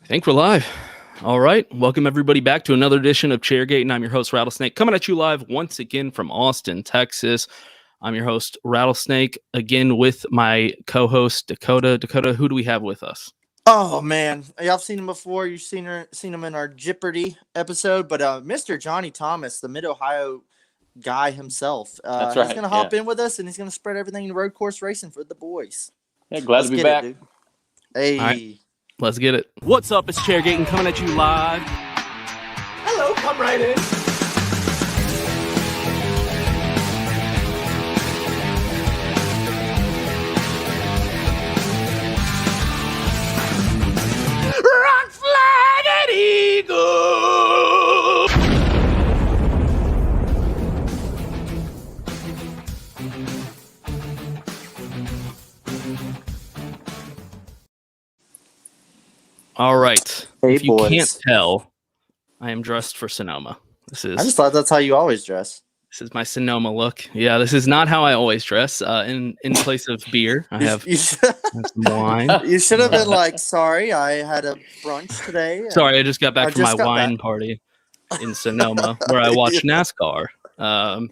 I think we're live. All right. Welcome, everybody, back to another edition of Chairgatin. I'm your host, Rattlesnake, coming at you live once again from Austin, Texas. I'm your host, Rattlesnake, again with my co-host, Dakota. Dakota, who do we have with us? Oh, man. Y'all seen him before. You've seen him in our Jeopardy episode. But Mr. Johnny Thomas, the Mid-Ohio guy himself, That's right. he's going to hop in with us, and he's going to spread everything in road course racing for the boys. Yeah, glad to be back. Dude. Hey. All right. Let's get it. What's up? It's Chairgatin coming at you live. Hello. Come right in. Rock, flag, and eagle. All right. Hey, if you boys. can't tell, I am dressed for Sonoma. I just thought that's how you always dress. This is my Sonoma look. Yeah, this is not how I always dress. In place of beer, I have some wine. You should have been like, sorry, I had a brunch today. Sorry, I just got back from my got wine back. party in Sonoma where I watched NASCAR. I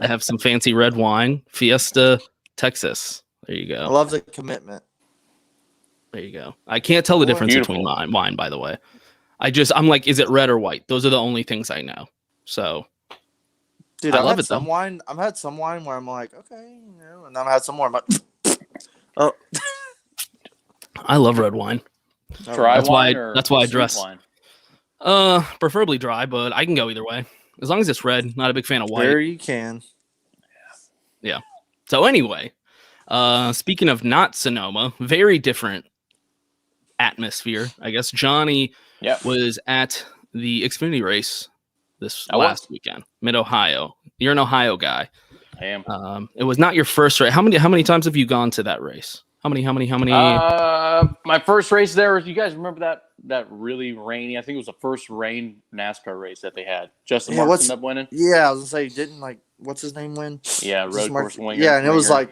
have some fancy red wine, Fiesta, Texas. There you I go. love the commitment. There you go. I can't tell the difference Beautiful. between wine, by the way. I'm like, is it red or white? Those are the only things I know. So, Dude, I I've love had it, though. some wine. I've had some wine where I'm like, okay, and then I've had some more. I'm like, oh, I love red wine. Dry That's why wine I- or that's why I sweet dress. wine? Preferably dry, but I can go either way. As long as it's red. Not a big fan of white. there you can. So anyway, speaking of not Sonoma, very different atmosphere. I guess Johnny Yeah. was at the Xfinity race this I was. last weekend, Mid-Ohio. You're an Ohio guy. I am. It was not your first race. How many times have you gone to that race? How many? My first race there was. You guys remember that really rainy? I think it was the first rain NASCAR race that they had. Justin Yeah, Marks ended up winning. Yeah, I was gonna say, didn't what's his name win? Yeah, Was this road Mark- course winger. Yeah, and it was winger.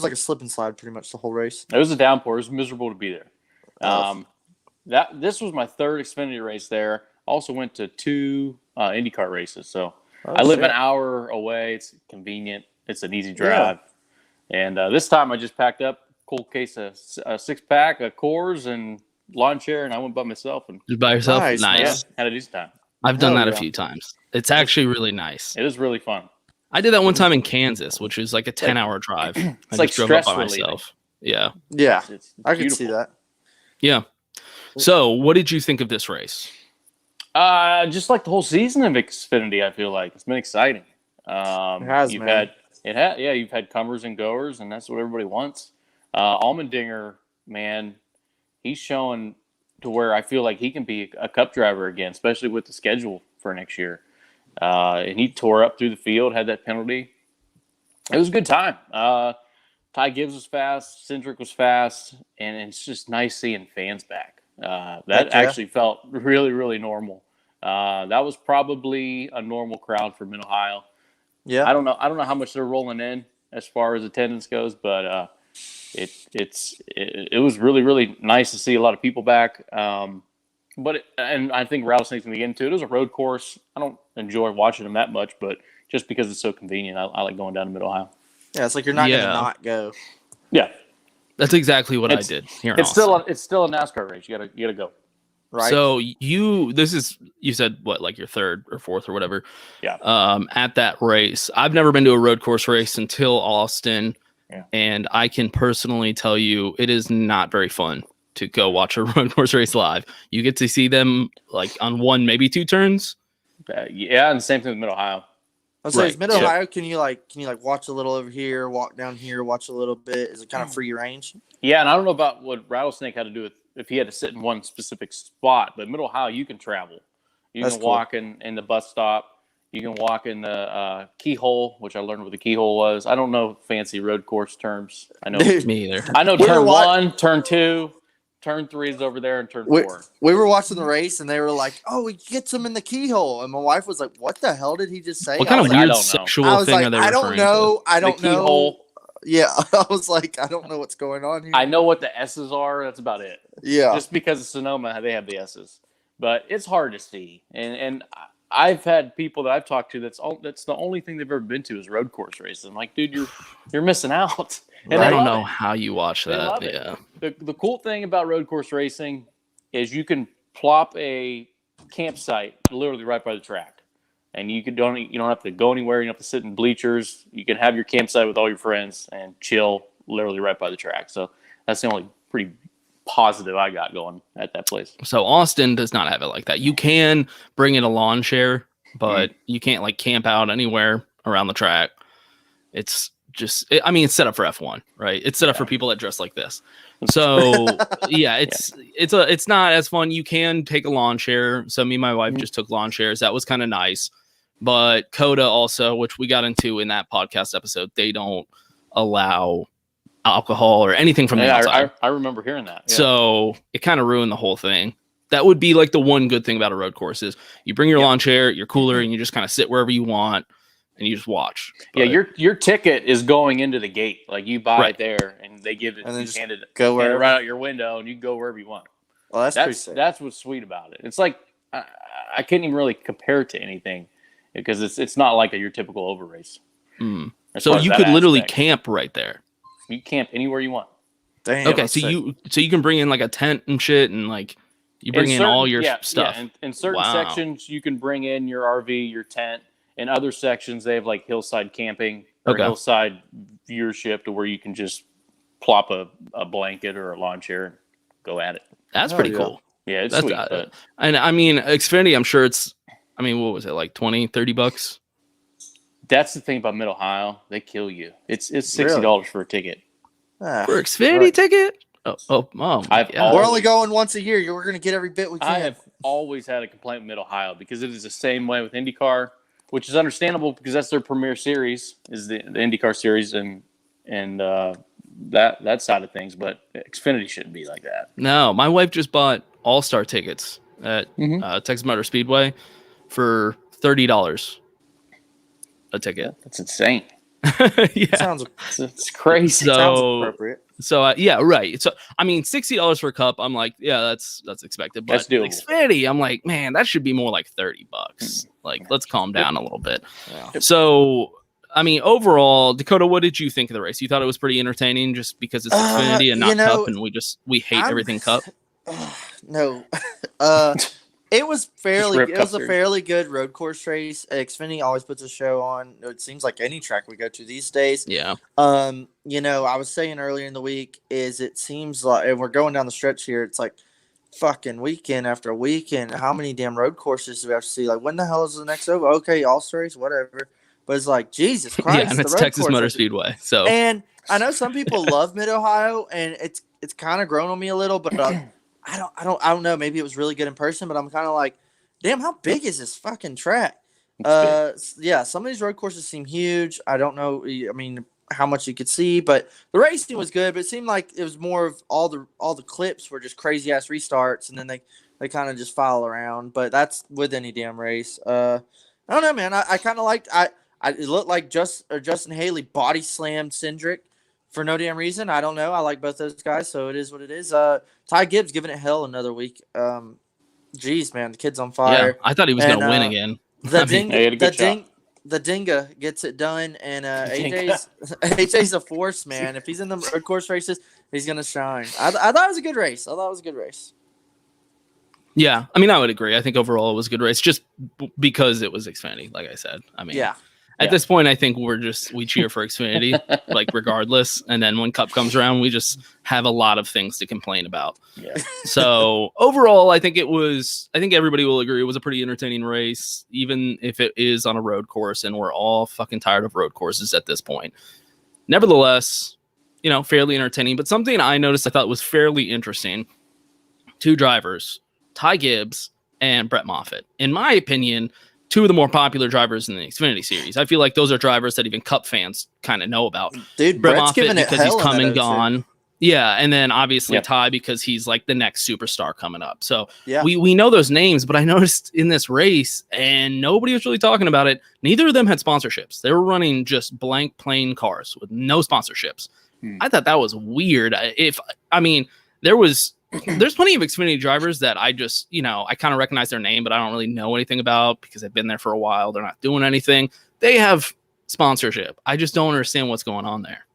like a slip and slide pretty much the whole race. It was a downpour. It was miserable to be there. Oh. This was my third Xfinity race there. Also went to 2 IndyCar races. So Oh, I live shit. an hour away. It's convenient. It's an easy drive. And this time I just packed up a cool case of a 6-pack of Coors and lawn chair, and I went by myself and Just by yourself? Nice, Nice. had a decent time. I've done Hell that a yeah. few times. It's actually really nice. It is really fun. I did that one time in Kansas, which was like a 10-hour drive. I like just drove up by stress relieving. myself. Yeah. Yeah, It's I can see beautiful. that. Yeah. So, what did you think of this race? Just like the whole season of Xfinity, I feel like it's been exciting. It has, man. You've had comers and goers, and that's what everybody wants. Allmendinger, man, he's showing to where I feel like he can be a Cup driver again, especially with the schedule for next year. And he tore up through the field, had that penalty. It was a good time. Ty Gibbs was fast, Cindric was fast, and it's just nice seeing fans back. That Heck yeah. actually felt really, really normal. That was probably a normal crowd for Mid-Ohio. Yeah, I don't know how much they're rolling in as far as attendance goes, but it was really, really nice to see a lot of people back. And I think Rattlesnake's going to get into it. It was a road course. I don't enjoy watching them that much, but just because it's so convenient, I like going down to Mid-Ohio. yeah. It's like you're not Yeah. gonna not go. Yeah, That's exactly what I It's- did here in it's Austin. still a NASCAR race. You gotta go. Right. So you said what, like your third or fourth or whatever. Yeah. At that race, I've never been to a road course race until Austin, Yeah. and I can personally tell you it is not very fun to go watch a road course race live. You get to see them like on one, maybe 2 turns. Yeah, and the same thing with Mid-Ohio. I'll say, Right. is Mid-Ohio, can you watch a little over here, walk down here, watch a little bit? Is it kind of free range? Yeah, and I don't know about what Rattlesnake had to do with if he had to sit in one specific spot, but Mid-Ohio, you can travel. You That's can cool. walk in the bus stop. You can walk in the keyhole, which I learned what the keyhole was. I don't know fancy road course terms. I know Dude, Me either. I know We were turn wa- 1, turn 2, turn 3 is over there, and turn we, 4. we were watching the race and they were like, "Oh, he gets him in the keyhole," and my wife was like, "What the hell did he just say?" What kind I of was I weird don't know. sexual I was thing like, are they "I don't referring know. I The don't know." keyhole. Yeah, I was like, I don't know what's going on here. I know what the S's are. That's about it. Yeah. Just because of Sonoma, they have the S's, but it's hard to see. And I've had people that I've talked to that's the only thing they've ever been to is road course races. I'm like, dude, you're missing out. And I they don't love know it. how you watch They that. love it. Yeah. The cool thing about road course racing is you can plop a campsite literally right by the track. And you don't have to go anywhere. You don't have to sit in bleachers. You can have your campsite with all your friends and chill literally right by the track. So that's the only pretty positive I got going at that place. So Austin does not have it like that. You can bring in a lawn chair, but you can't like camp out anywhere around the track. It's just, it's set up for F1, right? It's set up for people that dress like this. So yeah, it's not as fun. You can take a lawn chair. So me and my wife just took lawn chairs. That was kind of nice. But Coda also, which we got into in that podcast episode, they don't allow alcohol or anything from the outside. I remember hearing that. Yeah. So it kind of ruined the whole thing. That would be like the one good thing about a road course is you bring your lawn chair, your cooler, and you just kind of sit wherever you want and you just watch. But, your ticket is going into the gate. Like you buy it there and they give it, and then just hand it wherever. right out your window and you go wherever you want. Well, that's what's sweet about it. It's like I can't even really compare it to anything because it's not like your typical over race. So you could literally camp right there. You camp anywhere you want. Damn, okay, so you can bring in like a tent and shit and like you bring in all your stuff. Yeah. In certain sections you can bring in your RV, your tent. In other sections they have like hillside camping or hillside viewership to where you can just plop a blanket or a lawn chair and go at it. That's pretty cool. Yeah, it's sweet. And I mean, Xfinity, I'm sure what was it, like $20-$30? That's the thing about Mid-Ohio. They kill you. It's $60 for a ticket. For Xfinity ticket? Oh, we're only going once a year. We're going to get every bit we can. I have always had a complaint with Mid-Ohio because it is the same way with IndyCar, which is understandable because that's their premier series, is the IndyCar series and that side of things. But Xfinity shouldn't be like that. No, my wife just bought All-Star tickets at Texas Motor Speedway for $30 a ticket. That's insane. Yeah, it's crazy. Sounds appropriate. So right. So I mean, $60 for a cup. I'm like, yeah, that's expected. But Xfinity, I'm like, man, that should be more like $30. Like, let's calm down a little bit. Yeah. So I mean, overall, Dakota, what did you think of the race? You thought it was pretty entertaining just because it's Xfinity and not Cup, and we hate everything Cup. No. It was a fairly good road course race. Xfinity always puts a show on. It seems like any track we go to these days. Yeah. I was saying earlier in the week it seems like, and we're going down the stretch here, it's like fucking weekend after weekend. How many damn road courses do we have to see? Like, when the hell is the next over? Okay, All-Star race, whatever. But it's like, Jesus Christ. Yeah, and it's Texas Motor Speedway. So, and I know some people love Mid-Ohio, and it's kind of grown on me a little, but I don't know. Maybe it was really good in person, but I'm kind of like, damn, how big is this fucking track? Yeah, some of these road courses seem huge. I don't know. I mean, how much you could see, but the racing was good. But it seemed like it was more of all the clips were just crazy ass restarts, and then they kind of just file around. But that's with any damn race. I don't know, man. I kind of liked. It looked like Justin Haley body slammed Cindric for no damn reason. I don't know. I like both those guys, so it is what it is. Ty Gibbs giving it hell another week. Geez, man, the kid's on fire. Yeah, I thought he was going to win again. The Dinga gets it done, and AJ's a force, man. If he's in the road course races, he's going to shine. I thought it was a good race. Yeah, I mean, I would agree. I think overall it was a good race, just because it was Xfinity, like I said. I mean, at this point, I think we cheer for Xfinity, like regardless. And then when Cup comes around, we just have a lot of things to complain about. Yeah. So overall, I think everybody will agree it was a pretty entertaining race, even if it is on a road course, and we're all fucking tired of road courses at this point. Nevertheless, fairly entertaining. But something I noticed I thought was fairly interesting: two drivers, Ty Gibbs and Brett Moffitt. In my opinion, two of the more popular drivers in the Xfinity series. I feel like those are drivers that even Cup fans kind of know about. Dude, Brett Brett's Moffitt, giving it because he's come and gone. Yeah, and then obviously Yeah. Ty because he's like the next superstar coming up. So Yeah. we know those names, but I noticed in this race, and nobody was really talking about it, neither of them had sponsorships. They were running just blank plain cars with no sponsorships. I thought that was weird. There's plenty of Xfinity drivers that I just, I kind of recognize their name, but I don't really know anything about because they've been there for a while. They're not doing anything. They have sponsorship. I just don't understand what's going on there.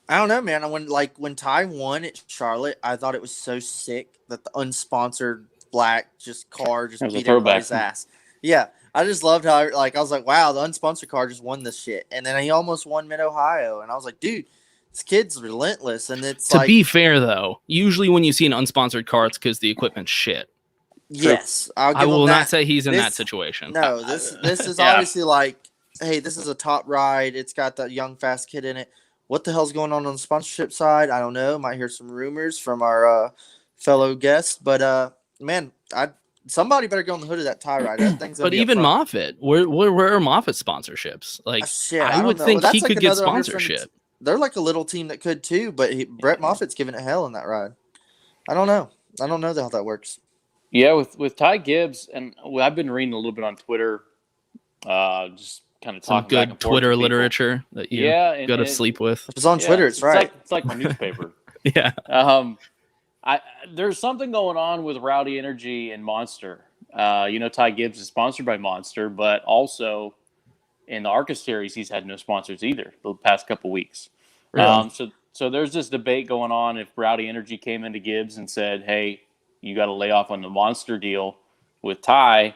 I don't know, man. When Ty won at Charlotte, I thought it was so sick that the unsponsored black car just was a beat throwback. everybody's ass. Yeah, I just loved how I was like, wow, the unsponsored car just won this shit, and then he almost won Mid Ohio, and I was like, dude, this kid's relentless. And it's to be fair though, usually when you see an unsponsored car, it's because the equipment's shit. Yes, I will not say he's in that situation. No, this is obviously like, hey, this is a top ride. It's got that young fast kid in it. What the hell's going on the sponsorship side? I don't know. Might hear some rumors from our fellow guests, but man, somebody better go on the hood of that tie ride. That thing's but even Moffitt, where are Moffitt sponsorships? Like, I would think he could get sponsorship. They're like a little team that could too, but Brett Moffitt's giving it hell in that ride. I don't know how that works. Yeah, with Ty Gibbs, and I've been reading a little bit on Twitter, just kind of some talking back good and forth Twitter with people. literature that you go to sleep with. If it's on Twitter, it's right. It's like my newspaper. Yeah. There's something going on with Rowdy Energy and Monster. Ty Gibbs is sponsored by Monster, but also in the ARCA series, he's had no sponsors either the past couple weeks. Really? So there's this debate going on if Rowdy Energy came into Gibbs and said, hey, you got to lay off on the Monster deal with Ty.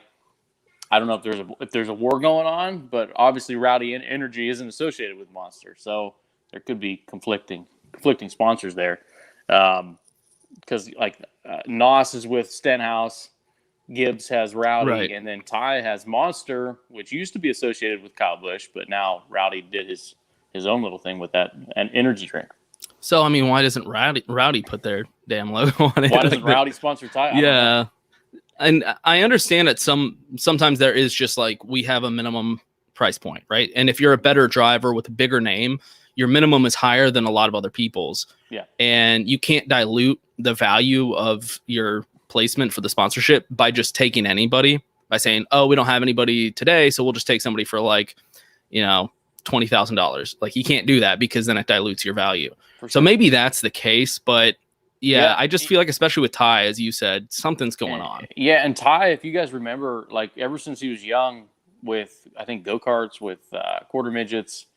I don't know if there's a war going on, but obviously Rowdy Energy isn't associated with Monster, so there could be conflicting sponsors there. Because Nos is with Stenhouse, Gibbs has Rowdy, Right. and then Ty has Monster, which used to be associated with Kyle Busch, but now Rowdy did his own little thing with that, an energy drink. So why doesn't Rowdy put their damn logo on it? Why doesn't Rowdy sponsor Ty? Yeah. And I understand that sometimes there is just like we have a minimum price point, right? And if you're a better driver with a bigger name, your minimum is higher than a lot of other people's. Yeah. And you can't dilute the value of your placement for the sponsorship by just taking anybody, by saying, oh, we don't have anybody today, so we'll just take somebody for $20,000. Like, you can't do that because then it dilutes your value. So maybe that's the case, but yeah, I just feel like, especially with Ty, as you said, something's going on. Yeah, and Ty, if you guys remember, like ever since he was young, with I think go-karts, with quarter midgets,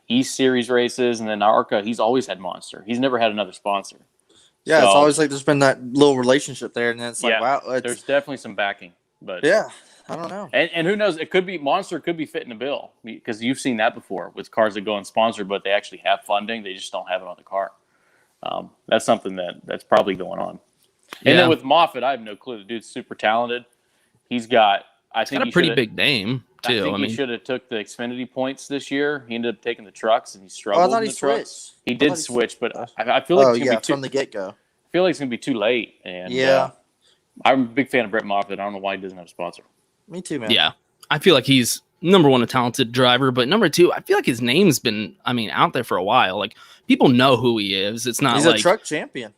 East Series races, and then ARCA, he's always had Monster. He's never had another sponsor. Yeah, so, it's always like there's been that little relationship there, and then it's like, wow. There's definitely some backing. But yeah, I don't know. And who knows? It could be Monster could be fitting the bill, because you've seen that before with cars that go unsponsored, but they actually have funding. They just don't have it on the car. That's something that's probably going on. And then with Moffitt, I have no clue. The dude's super talented. He's got a pretty big name too. He should have took the Xfinity points this year. He ended up taking the trucks, and he struggled. I thought in the trucks. switched. He did switch, but I feel like it's gonna be from the get go. I feel like it's gonna be too late. And I'm a big fan of Brett Moffitt. I don't know why he doesn't have a sponsor. Me too, man. Yeah, I feel like he's number one, a talented driver, but number two, I feel like his name's been, out there for a while. Like, people know who he is. It's not he's like a truck champion.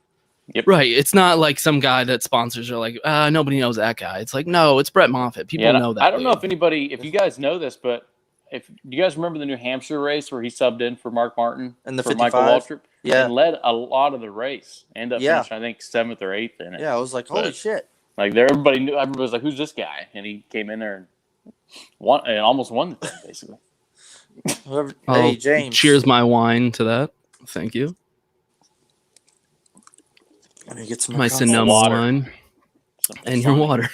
Yep. Right. It's not like some guy that sponsors are like, nobody knows that guy. It's like, no, it's Brett Moffitt. People know that. I don't know if you guys know this, but do you guys remember the New Hampshire race where he subbed in for Mark Martin and the for 55? Michael Waltrip? Yeah. And led a lot of the race. Ended up finishing, I think, 7th or 8th in it. Yeah, I was like, holy shit. Like, everybody was like, who's this guy? And he came in there and won, and almost won the thing, basically. Hey, James. Cheers my wine to that. Thank you. Let me get some my Sonoma wine and your water.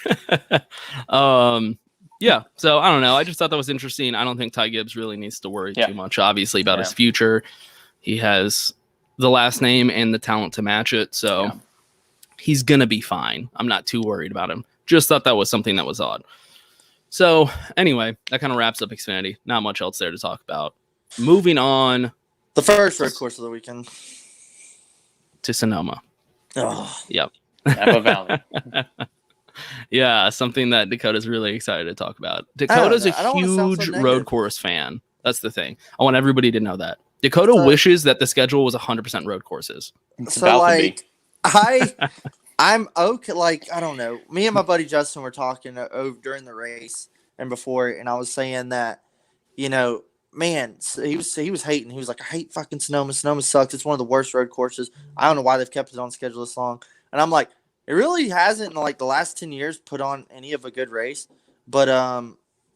Yeah. So I don't know. I just thought that was interesting. I don't think Ty Gibbs really needs to worry too much, obviously, about his future. He has the last name and the talent to match it. So he's going to be fine. I'm not too worried about him. Just thought that was something that was odd. So anyway, that kind of wraps up Xfinity. Not much else there to talk about. Moving on. The first road course of the weekend. To Sonoma. Oh. Yep. Napa Valley. Yeah, something that Dakota's really excited to talk about. Dakota's a huge road course fan. That's the thing. I want everybody to know that. Dakota So- wishes that the schedule was 100% road courses. It's So about to be. like, I'm okay. Like, I don't know. Me and my buddy Justin were talking over during the race and before, and I was saying that, man, he was hating. He was like, I hate fucking Sonoma. Sonoma sucks. It's one of the worst road courses. I don't know why they've kept it on schedule this long. And I'm like, it really hasn't in like the last 10 years put on any of a good race. But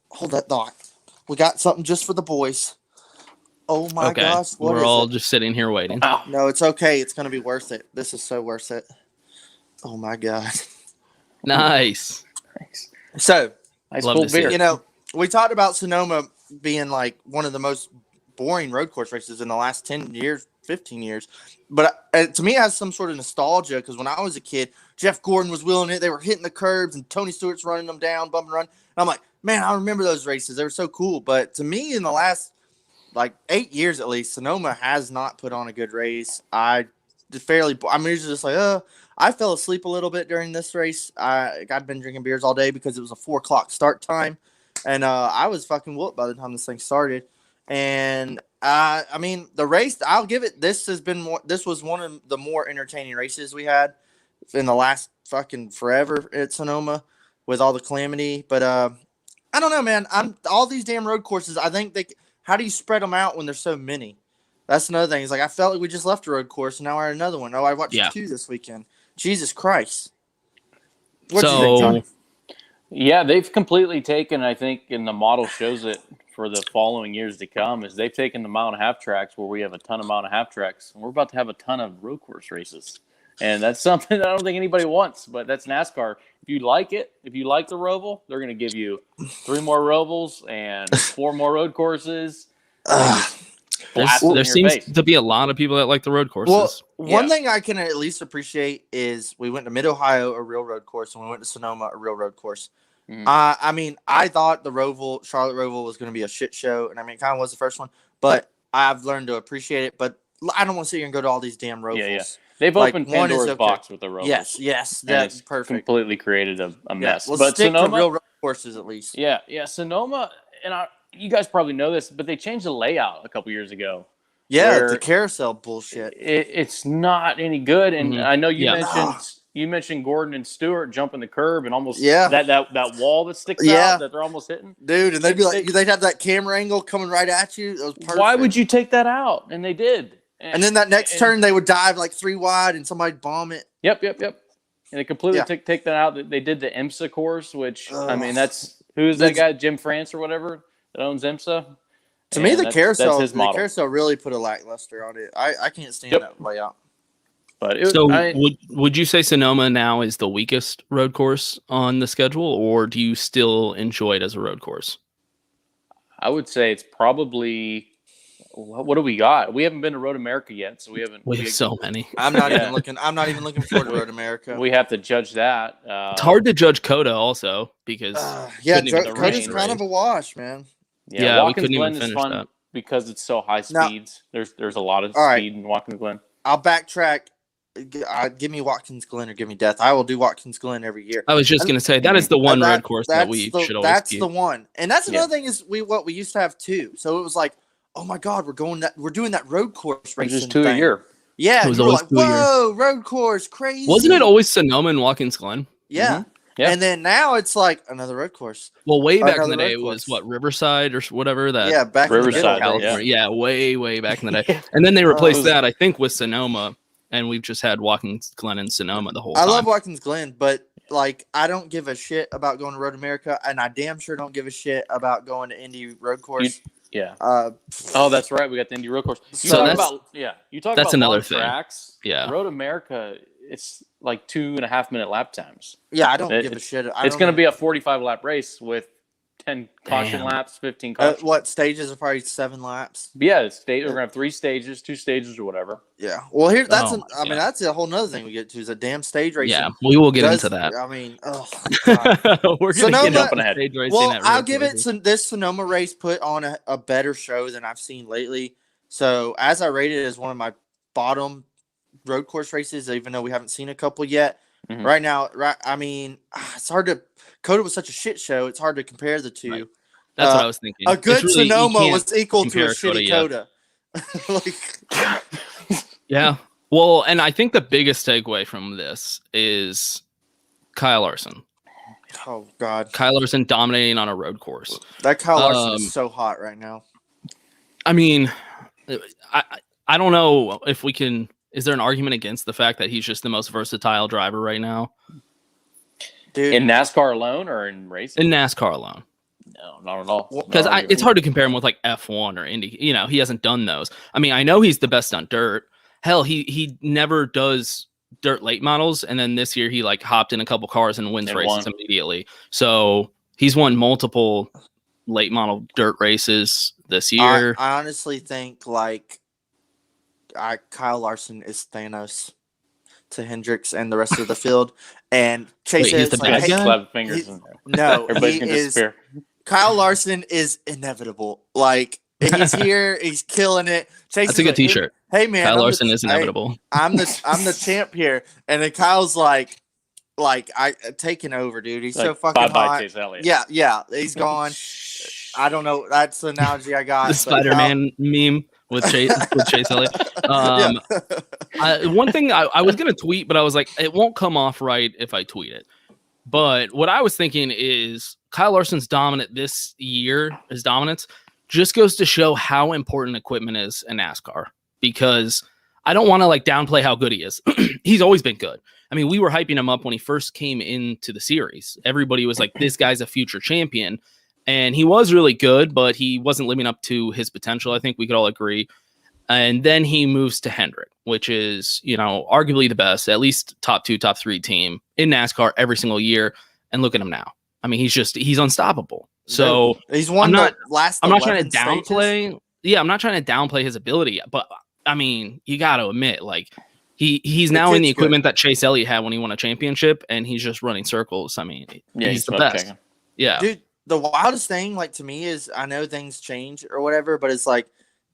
hold that thought. We got something just for the boys. Oh my Okay. gosh, what We're is all it? just sitting here waiting. Wow. No, it's okay. It's gonna be worth it. This is so worth it. Oh my god. Nice. Thanks. So, Nice Love cool to see beer. it. we talked about Sonoma being like one of the most boring road course races in the last 10 years, 15 years. But to me, it has some sort of nostalgia because when I was a kid, Jeff Gordon was wheeling it. They were hitting the curbs and Tony Stewart's running them down, bump and run. And I'm like, man, I remember those races. They were so cool. But to me, in the last like 8 years at least, Sonoma has not put on a good race. I'm usually just like, I fell asleep a little bit during this race. I'd been drinking beers all day because it was a 4:00 start time. And I was fucking whooped by the time this thing started. And I mean, the race, I'll give it. This was one of the more entertaining races we had in the last fucking forever at Sonoma with all the calamity. But I don't know, man. All these damn road courses. I think how do you spread them out when there's so many? That's another thing. It's like I felt like we just left a road course and now we're at another one. Oh, I watched 2 this weekend. Jesus Christ. What do you think, Johnny? Yeah, they've completely taken, I think, and the model shows it for the following years to come, is they've taken the mile and a half tracks where we have a ton of mile and a half tracks, and we're about to have a ton of road course races. And that's something that I don't think anybody wants, but that's NASCAR. If you like it, if you like the Roval, they're going to give you 3 more Rovals and 4 more road courses. There seems to be a lot of people that like the road courses. Well, one thing I can at least appreciate is we went to Mid-Ohio, a real road course, and we went to Sonoma, a real road course. Mhm. I mean, I thought the Charlotte Roval was going to be a shit show, and I mean, it kind of was the first one, but I've learned to appreciate it, but I don't want to sit here and go to all these damn Rovals. Yeah. They've opened one is Pandora's okay. box with the Rovals. Yes, And that's it's perfect. completely created a mess. Let's But stick Sonoma, to real road courses at least. Yeah, Sonoma, and you guys probably know this, but they changed the layout a couple years ago. Yeah, where the carousel bullshit. It's not any good, and Mhm. I know you Yeah. mentioned Gordon and Stewart jumping the curb and almost Yeah. that wall that sticks Yeah. out that they're almost hitting. Dude, and they'd be like, they'd have that camera angle coming right at you. It was perfect. Why would you take that out? And they did. And then that next turn, they would dive like 3 wide, and somebody'd bomb it. Yep. And they completely Yeah. take that out. They did the IMSA course, which I mean, who's That's- that guy, Jim France or whatever, that owns IMSA. To me, And the that's carousel, his model. really put a lackluster on it. I can't stand Yep. that layout. But would you say Sonoma now is the weakest road course on the schedule, or do you still enjoy it as a road course? I would say it's probably. What do we got? We haven't been to Road America yet, so we haven't. We have so many. I'm not Yeah. even looking. I'm not even looking forward to Road America. We have to judge that. It's hard to judge Coda also because Yeah, couldn't even the Coda's rain kind of a wash, man. Yeah, we Watkins couldn't even Glen is finish fun that. because it's so high Now- speeds. There's a lot of All right. speed in Watkins Glen. I'll backtrack. Give me Watkins Glen or give me death. I will do Watkins Glen every year. I was just going to say that is the one road course that we should always That's keep. the one, and that's Yeah. another thing is what we used to have too. So it was like, oh my god, we're doing that road course It's racing. just 2 a thing. year. Yeah, It was you were always like, 2 a year. whoa, road course, crazy. Wasn't it always Sonoma and Watkins Glen? Yeah. Yeah. And then now it's like another road course. Well, way back in the Another day, road it was course. what, Riverside or whatever that. Yeah, back Riverside, in the ghetto. California. Yeah, way back in the day. And then they replaced that, I think, with Sonoma, and we've just had Watkins Glen and Sonoma the whole I time. love Watkins Glen, but like I don't give a shit about going to Road America, and I damn sure don't give a shit about going to Indy Road Course. Yeah. Oh, that's right. We got the Indy Road Course. You So talk that's- about You talk that's about another long thing. tracks. Yeah. Road America, it's like 2.5 minute lap times. yeah, I don't It- give a shit. It's going to be a 45 lap race with 10 caution Damn. laps, 15 caution. what stages are probably 7 laps. But yeah, we're going to have 3 stages, 2 stages or whatever. Yeah. Well, here Oh my God. that's a whole nother thing we get to is a damn stage racing. Yeah, we will get does- into that. I mean, oh God. We're going to Sonoma- get Jumping into ahead. stage racing Well, at I'll road give courses. this Sonoma race put on a better show than I've seen lately. So as I rated it as one of my bottom road course races, even though we haven't seen a couple yet. Mhm. Right now, I mean, it's hard to. Coda was such a shit show. It's hard to compare the two. Right. That's what I was thinking. A good It's really- you Sonoma can't was equal to a compare shitty Coda yet. Coda. Like, Yeah. Well, and I think the biggest takeaway from this is Kyle Larson. oh God, Kyle Larson dominating on a road course. that Kyle Larson is so hot right now. I mean, I don't know if we can. Is there an argument against the fact that he's just the most versatile driver right now? Dude, In NASCAR alone or in racing? In NASCAR alone. No, not at all. Because it's hard to compare him with like F1 or Indy. You know, he hasn't done those. I mean, I know he's the best on dirt. Hell, he never does dirt late models, and then this year he like hopped in a couple cars and wins races immediately. So he's won multiple late model dirt races this year. I honestly think like Kyle Larson is Thanos to Hendricks and the rest of the field, and Chase he's the bad guy? Slap fingers in there. No, Everybody's gonna disappear. Kyle Larson is inevitable. Like he's here, he's killing it. Chase That's a good T-shirt. Hey man, Kyle Larson is inevitable. Hey, I'm the champ here, and then Kyle's like I taking over, dude. He's so fucking hot. Chase Elliott. Yeah, he's gone. I don't know. That's the analogy I got. The Spider-Man meme with Chase Elliott. One thing I was gonna tweet, but I was like, it won't come off right if I tweet it. But what I was thinking is Kyle Larson's dominant this year, his dominance just goes to show how important equipment is in NASCAR, because I don't want to like downplay how good he is. He's always been good. I mean, we were hyping him up when he first came into the series. Everybody was like, this guy's a future champion. And he was really good, but he wasn't living up to his potential. I think we could all agree. And then he moves to Hendrick, which is, you know, arguably the best, at least top 2, top 3 team in NASCAR every single year. And look at him now. I mean, he's unstoppable. So he's won I'm not trying to downplay. Stages. Yeah, I'm not trying to downplay his ability, but I mean, you got to admit, like he's now in the equipment that Chase Elliott had when he won a championship, and he's just running circles. I mean, he's the best. Checking. Yeah, dude. The wildest thing, like to me, is I know things change or whatever, but it's like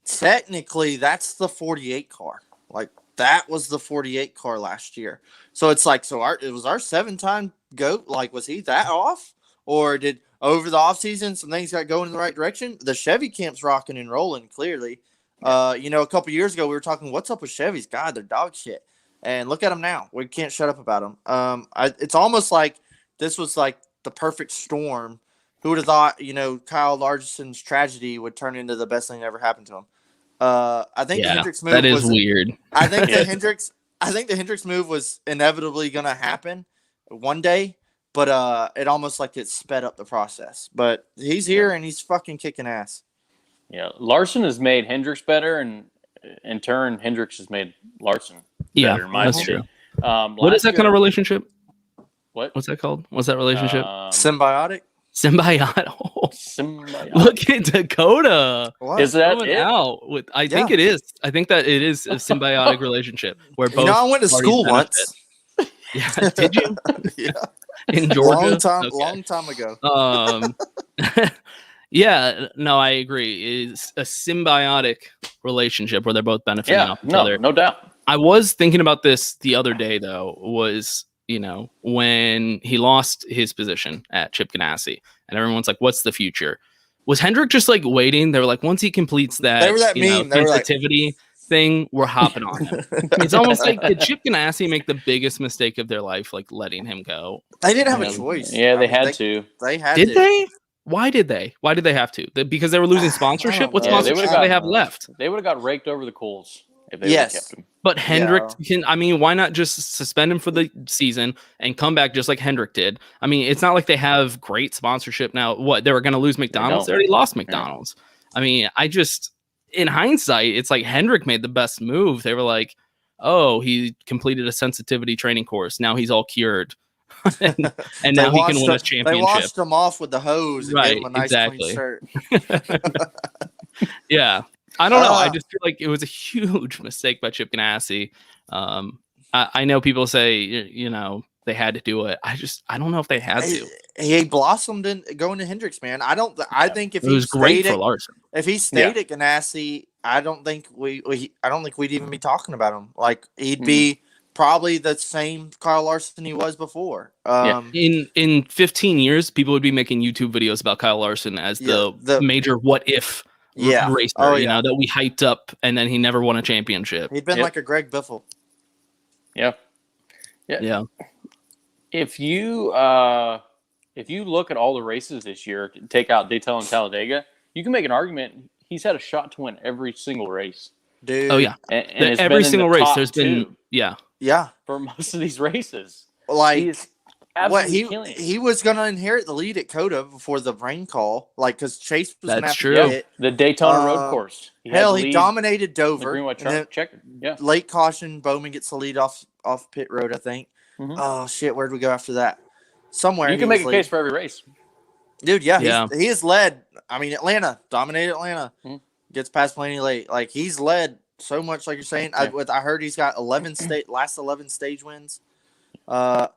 technically that's the 48 car. Like that was the 48 car last year. So it's like, it was our 7-time GOAT. Like, was he that off, or did over the offseason some things got going in the right direction? The Chevy camp's rocking and rolling clearly. You know, a couple years ago we were talking, what's up with Chevys? God, they're dog shit. And look at them now. We can't shut up about them. It's almost like this was like the perfect storm. Who would have thought, you know, Kyle Larson's tragedy would turn into the best thing that ever happened to him? I think the Hendricks move was weird. I think the Hendricks move was inevitably going to happen one day, but it almost like it sped up the process. But he's here and he's fucking kicking ass. Yeah, Larson has made Hendricks better, and in turn, Hendricks has made Larson better. Yeah, that's true. What is that kind of relationship? What's that called? What's that relationship? Symbiotic. Symbiotic. Look at Dakota. What? Is that it? Out with, I think it is. I think that it is a symbiotic relationship where both. I went to school once. Yeah, did you? Yeah, in Georgia. Long time ago. Yeah, no, I agree. It's a symbiotic relationship where they're both benefiting off each other. No doubt. I was thinking about this the other day, though. Was you know, when he lost his position at Chip Ganassi, and everyone's like, what's the future? Was Hendrick just like waiting? They were like, once he completes that, sensitivity thing, we're hopping on him. It's almost like, did Chip Ganassi make the biggest mistake of their life, like letting him go? They didn't have a choice. Yeah, they had to. They had to. Did they? Why did they? Why did they have to? Because they were losing sponsorship? What sponsorship do they have left? They would have got raked over the coals if they kept him. But Hendrick why not just suspend him for the season and come back just like Hendrick did? I mean, it's not like they have great sponsorship now. What, they were going to lose McDonald's? They already lost McDonald's. I mean, in hindsight, it's like Hendrick made the best move. They were like, oh, he completed a sensitivity training course. Now he's all cured. and now he can win a championship. They washed him off with the hose and gave him a nice clean shirt. Yeah. I don't know. I just feel like it was a huge mistake by Chip Ganassi. I know people say, you know, they had to do it. I don't know if they had to. He blossomed in going to Hendricks, man. I think if it was great for Larson. If he stayed at Ganassi, I don't think we'd even be talking about him. Like he'd be probably the same Kyle Larson he was before. In 15 years, people would be making YouTube videos about Kyle Larson as the major what if racer, that we hyped up, and then he never won a championship. He'd been like a Greg Biffle. Yeah. If you look at all the races this year, take out Daytona and Talladega, you can make an argument he's had a shot to win every single race. Dude. Oh yeah, and every single race. There's been for most of these races. Like he was gonna inherit the lead at Coda before the rain call, like because Chase was gonna have true. to get the Daytona road course. He dominated Dover. The green white checker. Yeah. Late caution, Bowman gets the lead off pit road, I think. Mm-hmm. Oh shit, where'd we go after that? Somewhere you can make a case for every race, dude. Yeah, he has led. I mean, Atlanta dominated Atlanta. Mm-hmm. Gets past Blaney late. Like he's led so much. Like you're saying, I heard he's got 11 stage wins. I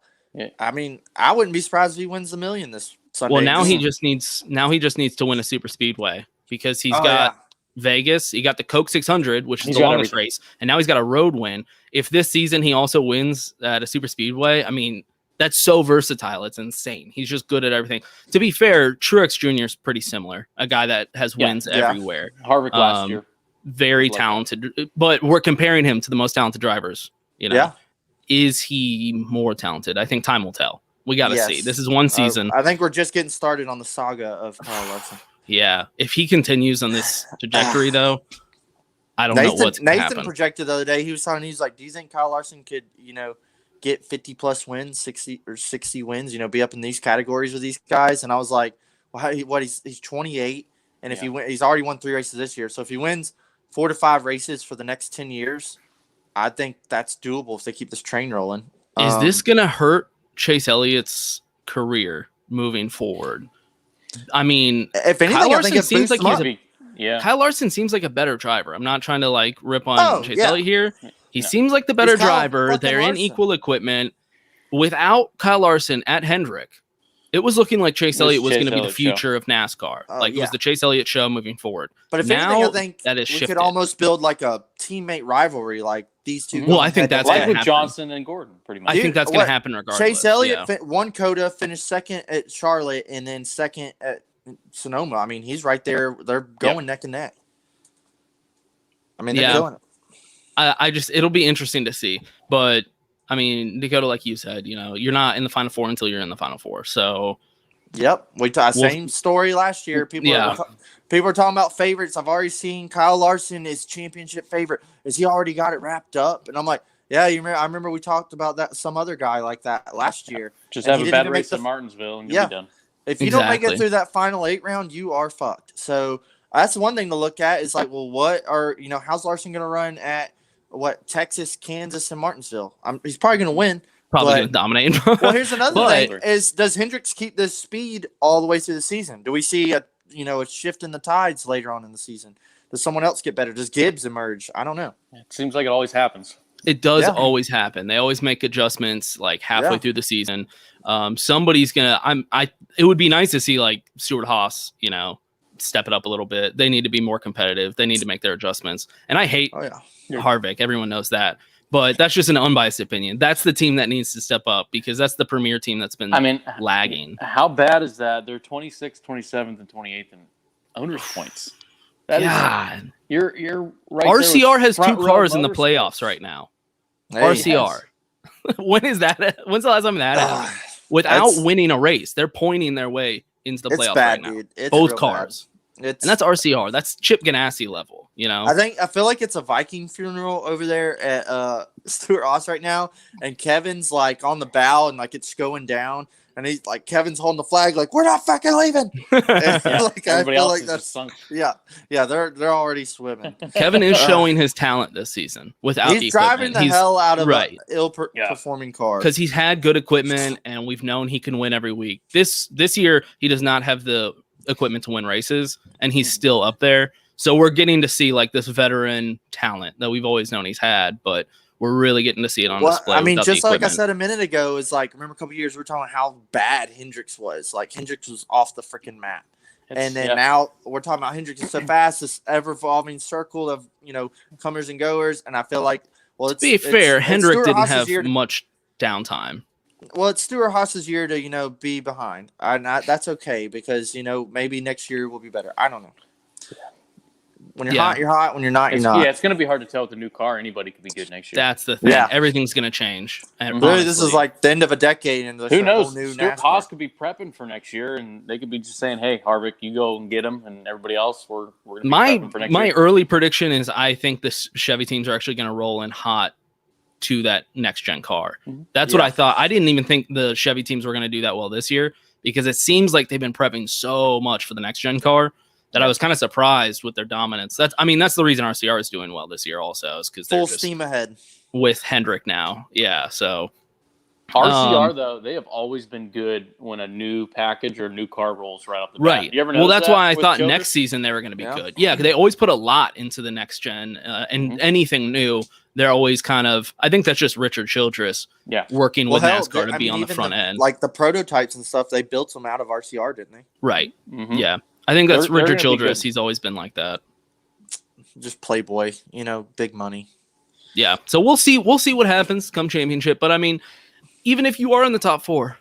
mean, I wouldn't be surprised if he wins the million this Sunday. Well, now he just needs to win a super speedway because he's got Vegas. He got the Coke 600, which is the longest race, and now he's got a road win. If this season he also wins at a super speedway, I mean, that's so versatile. It's insane. He's just good at everything. To be fair, Truex Jr. is pretty similar. A guy that has wins everywhere. Harvick last year. Very talented, but we're comparing him to the most talented drivers. Is he more talented? I think time will tell. We got to see. This is one season. I think we're just getting started on the saga of Kyle Larson. Yeah. If he continues on this trajectory, though, I don't know what's going to happen. Nathan projected the other day. He was like, do you think Kyle Larson could, get 50-plus wins, 60 wins, be up in these categories with these guys? And I was like, well, he's 28, and if he's already won 3 races this year. So if he wins 4 to 5 races for the next 10 years, I think that's doable if they keep this train rolling. Is this going to hurt Chase Elliott's career moving forward? I mean, if anything, Kyle I think it seems like he's Kyle Larson seems like a better driver. I'm not trying to rip on Chase Elliott here. He seems like the better driver. They're in equal equipment. Without Kyle Larson at Hendrick, it was looking like Chase Elliott was going to be the future of NASCAR. It was the Chase Elliott show moving forward. But if now, anything, I think that is we could almost build like a teammate rivalry, like these two. Well, I think that's like gonna with happen. Johnson and Gordon, pretty much. I think that's going to happen regardless. Chase Elliott won Coda, finished second at Charlotte, and then second at Sonoma. I mean, he's right there. They're going neck and neck. I mean, they're doing it. It'll be interesting to see. But, I mean, Dakota, like you said, you're not in the Final Four until you're in the Final Four. So, yep. Same story last year. People are talking about favorites. I've already seen Kyle Larson is championship favorite. Has he already got it wrapped up? And I'm like, yeah, I remember we talked about that, some other guy like that last year. Just have a bad race in Martinsville and you'll be done. If you don't make it through that final 8 round, you are fucked. So that's one thing to look at. Is like, well, how's Larson going to run at Texas, Kansas, and Martinsville? He's probably going to win. Probably going to dominate. Well, here's another thing: does Hendricks keep this speed all the way through the season? Do we see a shift in the tides later on in the season? Does someone else get better? Does Gibbs emerge? I don't know. It seems like it always happens. It does always happen. They always make adjustments halfway through the season. Somebody's gonna. It would be nice to see Stuart Haas, step it up a little bit. They need to be more competitive. They need to make their adjustments. And I hate Harvick. Everyone knows that. But that's just an unbiased opinion. That's the team that needs to step up because that's the premier team that's been lagging. How bad is that? They're 26th, 27th, and 28th in owners' points. That is, you're right. RCR has 2 cars in the playoffs right now. Hey, RCR. When's the last time that happened? Without winning a race, they're pointing their way into the playoffs right now. It's both cars. And that's RCR. That's Chip Ganassi level, I feel like it's a Viking funeral over there at Stuart Haas right now, and Kevin's on the bow and it's going down, and he's Kevin's holding the flag we're not fucking leaving. And, I feel like that's sunk. Yeah, they're already swimming. Kevin is showing his talent this season without he's driving the hell out of performing cars because he's had good equipment, and we've known he can win every week. This year he does not have the equipment to win races, and he's still up there. So we're getting to see this veteran talent that we've always known he's had, but we're really getting to see it on display. I mean, just like I said a minute ago, is remember a couple of years we were talking about how bad Hendricks was. Hendricks was off the freaking map. And then now we're talking about Hendricks is so fast, this ever-evolving circle of, comers and goers. And I feel to be fair, Hendrick didn't have much downtime. Well, it's Stuart Haas's year to, be behind. That's okay because, maybe next year will be better. I don't know. When you're hot, you're hot. When you're not, you're not. Yeah, it's going to be hard to tell with the new car. Anybody could be good next year. That's the thing. Yeah. Everything's going to change. And Literally, this is like the end of a decade, and who knows? Whole new Stuart NASCAR. Haas could be prepping for next year, and they could be just saying, "Hey, Harvick, you go and get him," and everybody else, we're going to be prepping for next year. My early prediction is I think the Chevy teams are actually going to roll in hot to that next gen car. That's what I thought. I didn't even think the Chevy teams were going to do that well this year because it seems like they've been prepping so much for the next gen car that I was kind of surprised with their dominance. That's the reason RCR is doing well this year also is because they're full just steam ahead with Hendrick now. Yeah. So RCR though, they have always been good when a new package or a new car rolls right off the bat. Right. You ever Well, that's why I thought Childress? next season they were going to be good. Yeah. 'Cause they always put a lot into the next gen and anything new. They're always kind of, I think that's just Richard Childress working with NASCAR to be on the front end. Like the prototypes and stuff, they built them out of RCR, didn't they? Right. Yeah. I think that's Richard Childress. He's always been like that. Just playboy, big money. Yeah. So we'll see what happens come championship. But I mean, even if you are in the top 4,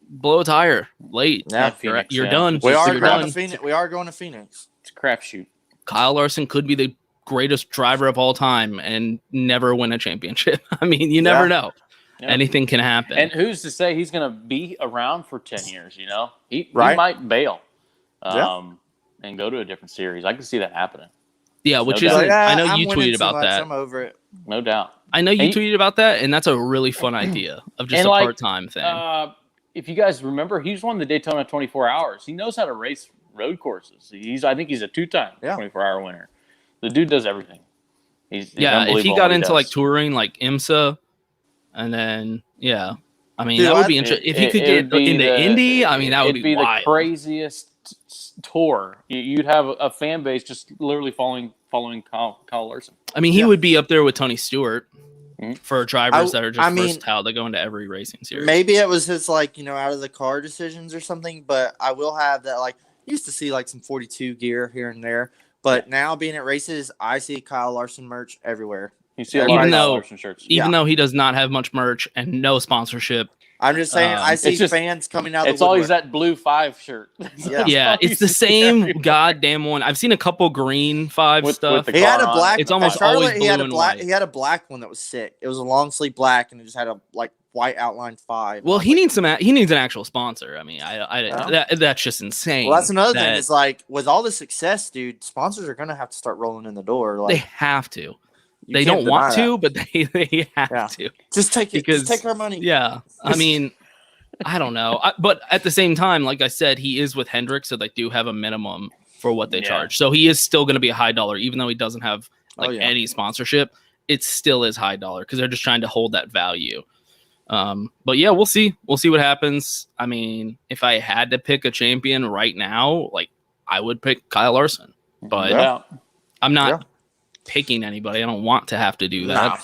blow a tire late. Yeah, you're done. We are going to Phoenix. It's a crapshoot. Kyle Larson could be the greatest driver of all time and never win a championship. I mean, you never know. Yeah. Anything can happen. And who's to say he's going to be around for 10 years, He might bail and go to a different series. I can see that happening. Yeah, which is I know you tweeted about that. I'm over it. No doubt. I know you tweeted about that, and that's a really fun idea of just a part-time thing. If you guys remember, he's won the Daytona 24 Hours. He knows how to race road courses. I think he's a 2-time 24-hour winner. The dude does everything. He's if he got into like touring, like IMSA, and then I mean that would be interesting. If he could get into Indy, I mean that would be wild. The craziest tour. You'd have a fan base just literally following Kyle Larson. I mean, he would be up there with Tony Stewart for drivers that are just versatile. They go into every racing series. Maybe it was his out of the car decisions or something. But I will have that used to see some 42 gear here and there. But now being at races, I see Kyle Larson merch everywhere. You see a lot of Kyle Larson shirts. Even though he does not have much merch and no sponsorship. I'm just saying, I see fans coming out. It's always that blue 5 shirt. Yeah, it's the same goddamn one. I've seen a couple green 5 stuff. He had a black. It's almost always blue and black. white. He had a black one that was sick. It was a long sleeve black, and it just had a white outline 5. Well, he needs an actual sponsor. I mean, that's just insane. Well, that's another thing. Is with all the success, dude, sponsors are gonna have to start rolling in the door. They have to. They don't want to, but they have to. Just take it. Just take our money. Yeah. I mean, I don't know. But at the same time, like I said, he is with Hendrick, so they do have a minimum for what they charge. So he is still going to be a high dollar, even though he doesn't have any sponsorship. It still is high dollar because they're just trying to hold that value. But yeah, we'll see. We'll see what happens. I mean, if I had to pick a champion right now, I would pick Kyle Larson. But I'm not picking anybody. I don't want to have to do that. Nah.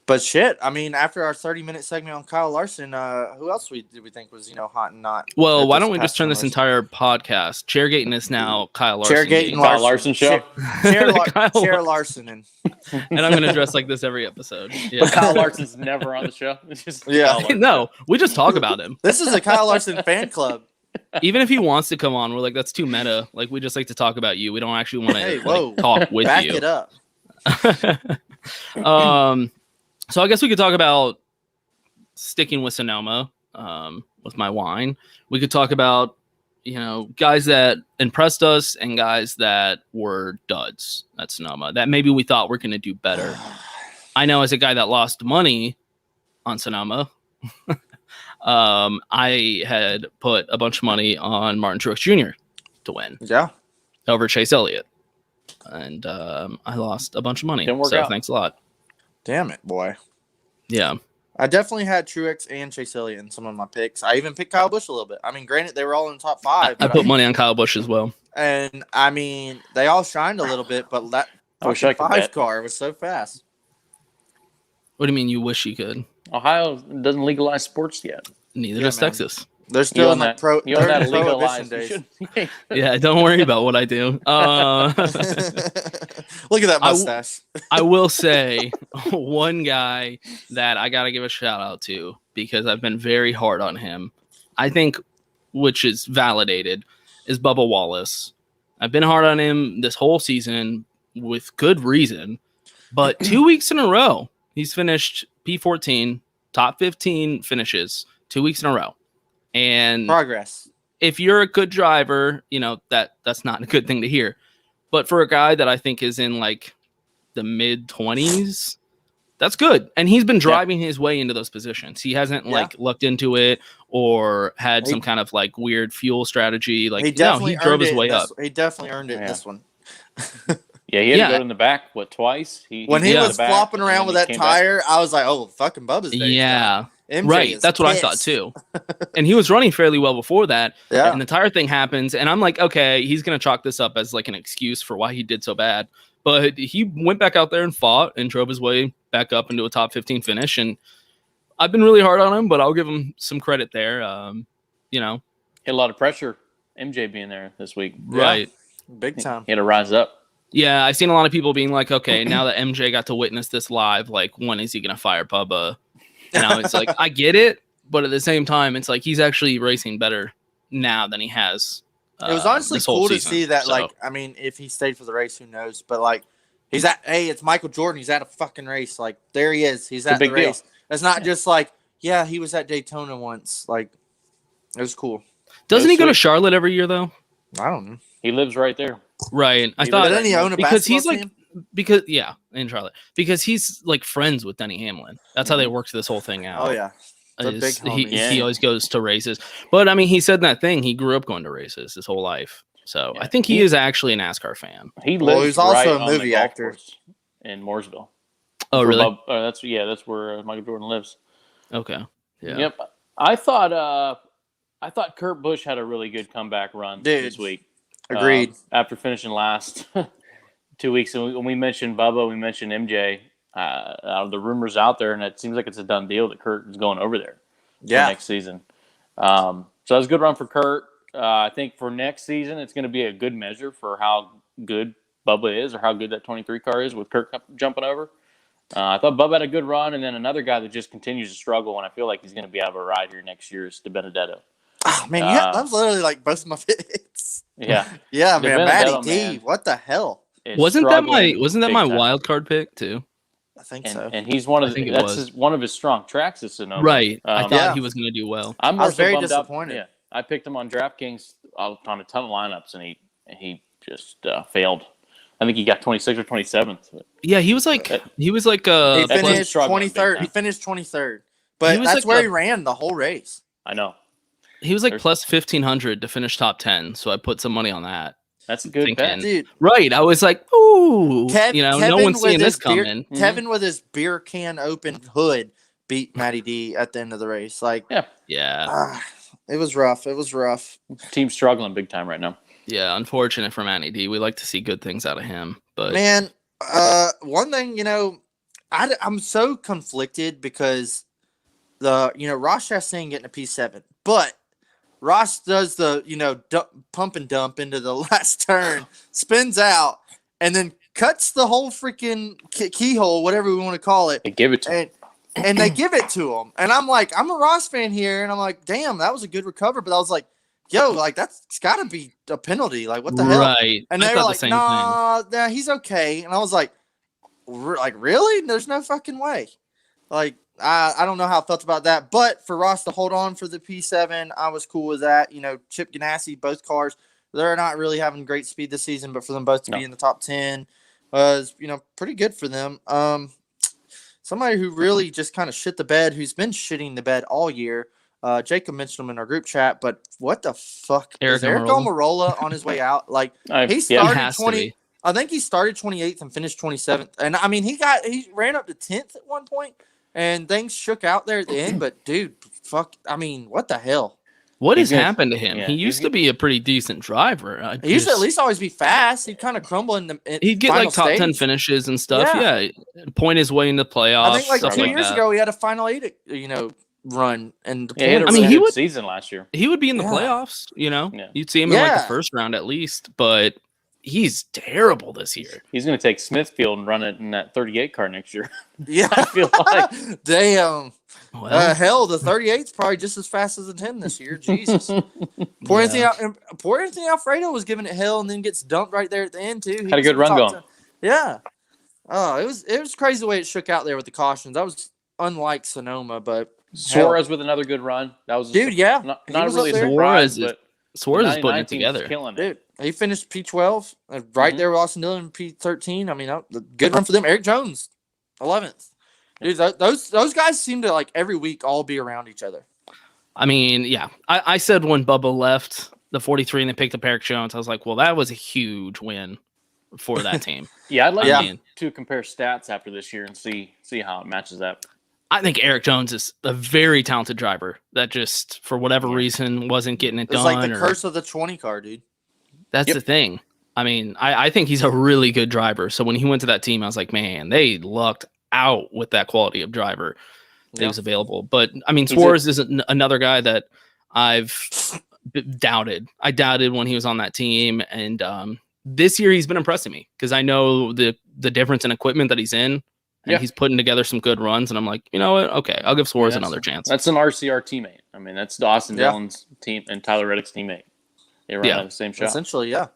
But shit, I mean, after our 30-minute segment on Kyle Larson, who else did we think was hot and not? Well, why don't we just turn this entire podcast? Chairgatin is now Kyle Larson. Chairgatin Kyle Larson show. Chair Larson, and I'm gonna dress like this every episode. Yeah. But Kyle Larson's never on the show. It's just no, we just talk about him. This is a Kyle Larson fan club. Even if he wants to come on, we're like, that's too meta. We just like to talk about you. We don't actually want to talk with Back you. It up. So I guess we could talk about sticking with Sonoma, with my wine. We could talk about, guys that impressed us and guys that were duds at Sonoma that maybe we thought were going to do better. I know as a guy that lost money on Sonoma, I had put a bunch of money on Martin Truex Jr. to win. Yeah. Over Chase Elliott. And I lost a bunch of money. Didn't work out. Thanks a lot. Damn it, boy. Yeah. I definitely had Truex and Chase Elliott in some of my picks. I even picked Kyle Busch a little bit. I mean, granted, they were all in the top 5. I put money on Kyle Busch as well. And, I mean, they all shined a little bit, but that 5 car was so fast. What do you mean you wish you could? Ohio doesn't legalize sports yet. Neither does Texas. They're still in that prohibition days. Yeah, don't worry about what I do. Look at that mustache. I will say one guy that I got to give a shout out to because I've been very hard on him. I think, which is validated, is Bubba Wallace. I've been hard on him this whole season with good reason. But 2 weeks in a row, he's finished P14, top 15 finishes 2 weeks in a row. And progress. If you're a good driver, that's not a good thing to hear. But for a guy that I think is in like the mid 20s, that's good. And he's been driving his way into those positions. He hasn't like looked into it or had some kind of like weird fuel strategy. Like, he drove his way up. He definitely earned it in this one. Yeah, he had to go in the back, twice? When he was flopping around with that tire, I was like, oh, fucking Bubba's day. Yeah. MJ right. That's what I thought too. And he was running fairly well before that. Yeah. And the tire thing happens. And I'm like, okay, he's going to chalk this up as like an excuse for why he did so bad. But he went back out there and fought and drove his way back up into a top 15 finish. And I've been really hard on him, but I'll give him some credit there. Hit a lot of pressure, MJ being there this week. Right. Big time. He had to rise up. Yeah, I've seen a lot of people being like, okay, now that MJ got to witness this live, like, when is he going to fire Bubba? It's like, I get it, but at the same time, it's like he's actually racing better now than he has. It was honestly cool to see that, if he stayed for the race, who knows? But, like, it's Michael Jordan. He's at a fucking race. Like, there he is. He's at the race. It's not just like, he was at Daytona once. Like, it was cool. Doesn't he go to Charlotte every year, though? I don't know. He lives right there. Right. I thought. Didn't he own a basketball team? In Charlotte. Because he's, like, friends with Denny Hamlin. That's how they worked this whole thing out. Oh, yeah. He always goes to races. But, I mean, he said that thing. He grew up going to races his whole life. So, I think he is actually a NASCAR fan. He lives he's also a movie actor in Mooresville. Oh, really? That's where Michael Jordan lives. Okay. Yeah. Yep. I thought Kurt Busch had a really good comeback run this week. Agreed. After finishing last 2 weeks, and when we mentioned Bubba, we mentioned MJ. The rumors out there, and it seems like it's a done deal that Kurt is going over there next season. So that was a good run for Kurt. I think for next season, it's going to be a good measure for how good Bubba is or how good that 23 car is with Kurt jumping over. I thought Bubba had a good run, and then another guy that just continues to struggle, and I feel like he's going to be out of a ride here next year is DiBenedetto. Oh, man, that was literally like both of my picks. Yeah. Yeah, man, Matty D, what the hell? Wasn't that my wild card pick too? I think so. And he's one of one of his strong tracks is Sonoma. Right. I thought he was going to do well. I was very disappointed. Yeah. I picked him on DraftKings on a ton of lineups, and he just failed. I think he got 26th or 27th. Yeah, he was like he finished 23rd. He finished 23rd. But that's where he ran the whole race. I know. He was like plus 1,500 to finish top 10, so I put some money on that. That's a good bet. Dude. Right. I was like, ooh. Kevin no one's seeing this coming. Kevin with his beer can open hood beat Matty D at the end of the race. Like, yeah. It was rough. Team's struggling big time right now. Yeah, unfortunate for Matty D. We like to see good things out of him. But man, one thing, I'm so conflicted because Ross Chastain getting a P7, but Ross does the, pump and dump into the last turn, spins out, and then cuts the whole freaking keyhole, whatever we want to call it. They give it to him. And they give it to him. And I'm like, I'm a Ross fan here, and I'm like, damn, that was a good recovery. But I was like, yo, like, that's got to be a penalty. Like, what the hell? Right. And they were like, nah, he's okay. And I was like, really? There's no fucking way. Like, I don't know how I felt about that. But for Ross to hold on for the P7, I was cool with that. Chip Ganassi, both cars, they're not really having great speed this season, but for them both to be in the top 10 was, pretty good for them. Somebody who really just kind of shit the bed, who's been shitting the bed all year. Jacob mentioned him in our group chat, but what the fuck is Eric Almirola on his way out? Like, he started 20. I think he started 28th and finished 27th. And I mean, he ran up to 10th at one point, and things shook out there at the end. But dude, fuck, I mean, what the hell? What has happened to him? Yeah, he used to be a pretty decent driver. He used to at least always be fast. He'd kind of crumble in the he'd get like top 10 finishes and stuff. Yeah. Point his way into playoffs. I think like 2 years ago he had a final 8, run. And he had a good season last year. He would be in the playoffs. You'd see him in like the first round at least. But he's terrible this year. He's going to take Smithfield and run it in that 38 car next year. Yeah, I feel like damn. Well, Hell, the 38's probably just as fast as the 10 this year. Jesus. Poor Anthony Alfredo was giving it hell and then gets dumped right there at the end, too. He Had a good run going. Yeah. Oh, it was crazy the way it shook out there with the cautions. That was unlike Sonoma, but Suarez with another good run. That was dude, yeah. not He was really a up there. surprise, but Suarez is putting 99 it team was together. killing it. Dude, he finished P12 right there with Austin Dillon P13. I mean, good run for them. Eric Jones, 11th. Dude, those guys seem to like every week all be around each other. I mean, yeah. I said when Bubba left the 43 and they picked up Eric Jones, I was like, well, that was a huge win for that team. Yeah, I'd like to compare stats after this year and see how it matches up. I think Eric Jones is a very talented driver that just, for whatever reason, wasn't getting it done. It's like the curse of the 20 car, dude. That's the thing. I mean, I think he's a really good driver. So when he went to that team, I was like, man, they lucked out with that quality of driver that was available. But, I mean, Suarez is another guy that I've doubted. I doubted when he was on that team. And this year he's been impressing me because I know the difference in equipment that he's in. And he's putting together some good runs. And I'm like, you know what? Okay, I'll give Suarez another chance. That's an RCR teammate. I mean, that's Dawson Dillon's team and Tyler Reddick's teammate. They run out of the same shop. Essentially, yeah.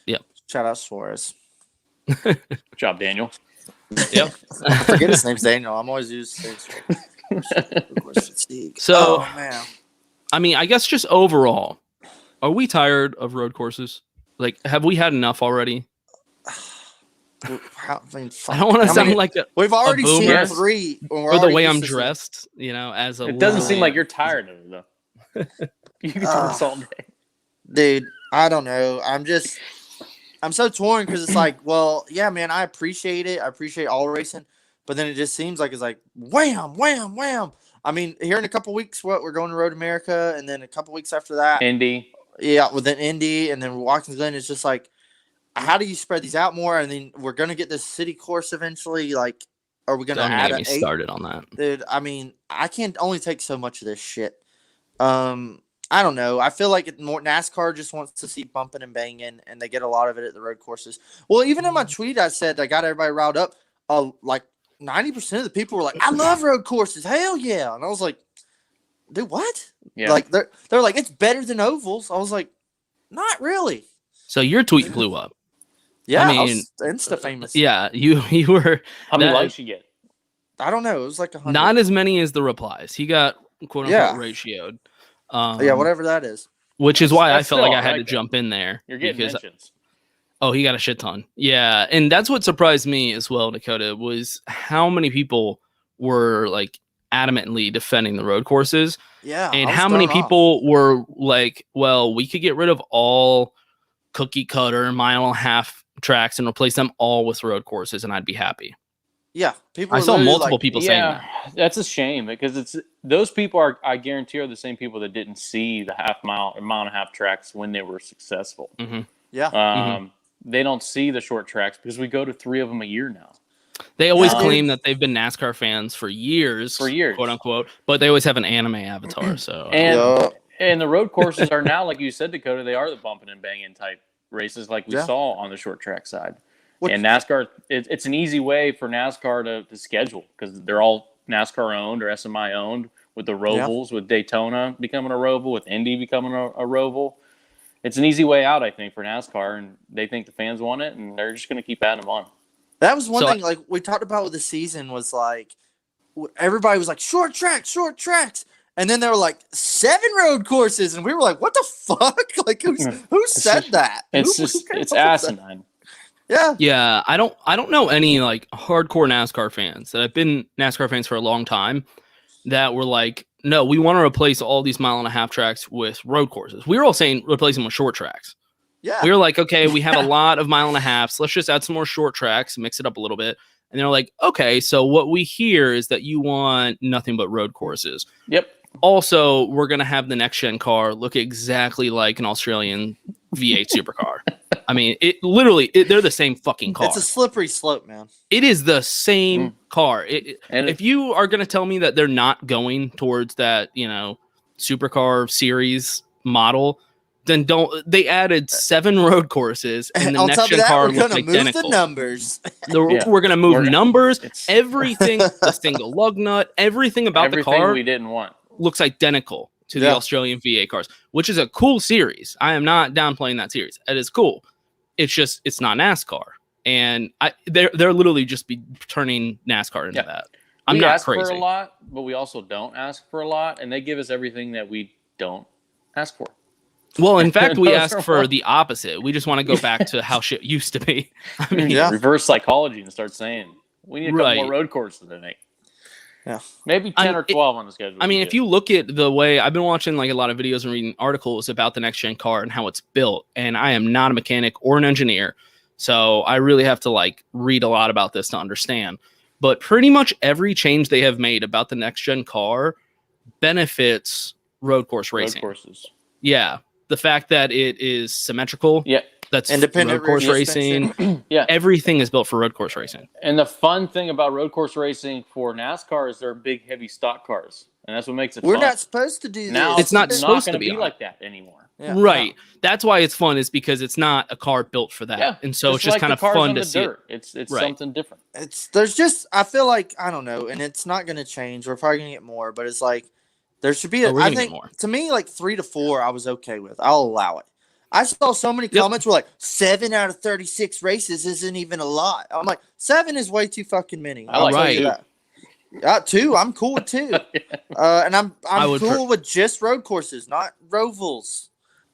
Yeah. Shout out Suarez. Good job, Daniel. Yep. I forget his name's Daniel. I'm always using fatigue. So, man. I mean, I guess just overall, are we tired of road courses? Like, have we had enough already? I don't want to sound like we've already seen 3. Or the way I'm dressed, as a. It doesn't seem like you're tired of it, though. You can do this all day. Dude, I don't know. I'm so torn because it's like, well, yeah, man, I appreciate it. I appreciate all racing. But then it just seems like it's like wham, wham, wham. I mean, here in a couple weeks, we're going to Road America. And then a couple weeks after that. Indy. Yeah, with then Indy. And then Watkins Glen. It's just like, how do you spread these out more? And then we're going to get this city course eventually. Like, are we going to add an 8? Started on that. Dude, I mean, I can't only take so much of this shit. I don't know. I feel like more NASCAR just wants to see bumping and banging, and they get a lot of it at the road courses. Well, even in my tweet, I said I got everybody riled up. Like 90% of the people were like, "I love road courses, hell yeah!" And I was like, "Dude, what?" Yeah. Like they're like, "It's better than ovals." I was like, "Not really." So your tweet blew up. Yeah, I mean, I was Insta famous. Yeah, you were. How many likes you get? I don't know. It was like 100. Not as many as the replies. He got quote unquote ratioed. Yeah, whatever that is. Which is why I felt like I had to jump in there. You're getting mentions. Oh, he got a shit ton. Yeah, and that's what surprised me as well, Dakota, was how many people were like adamantly defending the road courses. Yeah, and how many people were like, well, we could get rid of all cookie cutter mile and a half tracks and replace them all with road courses, and I'd be happy. Yeah, I saw multiple people saying that. That's a shame because those people I guarantee are the same people that didn't see the mile and a half tracks when they were successful. Mm-hmm. Yeah. They don't see the short tracks because we go to 3 of them a year now. They always claim that they've been NASCAR fans for years, quote unquote, but they always have an anime avatar. So and the road courses are now, like you said, Dakota, they are the bumping and banging type races like we saw on the short track side. And NASCAR, it's an easy way for NASCAR to schedule because they're all NASCAR owned or SMI owned, with the Rovals, with Daytona becoming a Roval, with Indy becoming a Roval. It's an easy way out, I think, for NASCAR, and they think the fans want it, and they're just going to keep adding them on. That was one thing, like we talked about with the season, was like everybody was like short tracks, and then there were like 7 road courses, and we were like, "What the fuck? Like who said that?" It's asinine. Yeah. I don't know any like hardcore NASCAR fans that have been NASCAR fans for a long time that were like, no, we want to replace all these mile and a half tracks with road courses. We were all saying replace them with short tracks. Yeah. We were like, okay, we have a lot of mile and a halves. Let's just add some more short tracks, mix it up a little bit. And they're like, okay, so what we hear is that you want nothing but road courses. Yep. Also, we're going to have the next gen car look exactly like an Australian V8 supercar. I mean, they're the same fucking car. It's a slippery slope, man. It is the same car. If you are going to tell me that they're not going towards that, supercar series model, then don't. They added 7 road courses, and the on next top of gen that, car we're looks gonna move identical. the numbers. We're gonna move numbers. It's Everything, the single lug nut, everything about the everything car we didn't want. looks identical to the Australian VA cars, which is a cool series. I am not downplaying that series. It is cool. It's just it's not NASCAR, and they're literally just be turning NASCAR into that. I'm we not ask crazy. for a lot, but we also don't ask for a lot, and they give us everything that we don't ask for. Well, in fact, we Those ask are for all- the opposite. We just want to go back to how shit used to be. I mean, Yeah. Reverse psychology and start saying we need a couple more road courses tonight. Yeah. Maybe 10 or 12 on the schedule. I mean, if you look at the way I've been watching like a lot of videos and reading articles about the next gen car and how it's built, and I am not a mechanic or an engineer, so I really have to like read a lot about this to understand. But pretty much every change they have made about the next gen car benefits road course racing. road courses. Yeah, the fact that it is symmetrical. Yeah. That's Independent road course rear racing. Yeah. Everything is built for road course racing. And the fun thing about road course racing for NASCAR is they're big, heavy stock cars, and that's what makes it We're fun. not supposed to do this. Now It's not supposed going to be be on like that anymore. Yeah, Right. That's why it's fun, is because it's not a car built for that. Yeah, And so it's just like kind the of cars fun on to the see it. dirt. It's Right. something different. There's just I feel like I don't know, and it's not going to change. We're probably going to get more, but it's like there should be. Oh, we're I gonna think get more. to me like 3 to 4, I was okay with. I'll allow it. I saw so many Yep. comments were like 7 out of 36 races isn't even a lot. I'm like 7 is way too fucking many. I like I'll tell you 2. that. 2, I'm cool with 2. And I'm I would cool with just road courses, not rovals.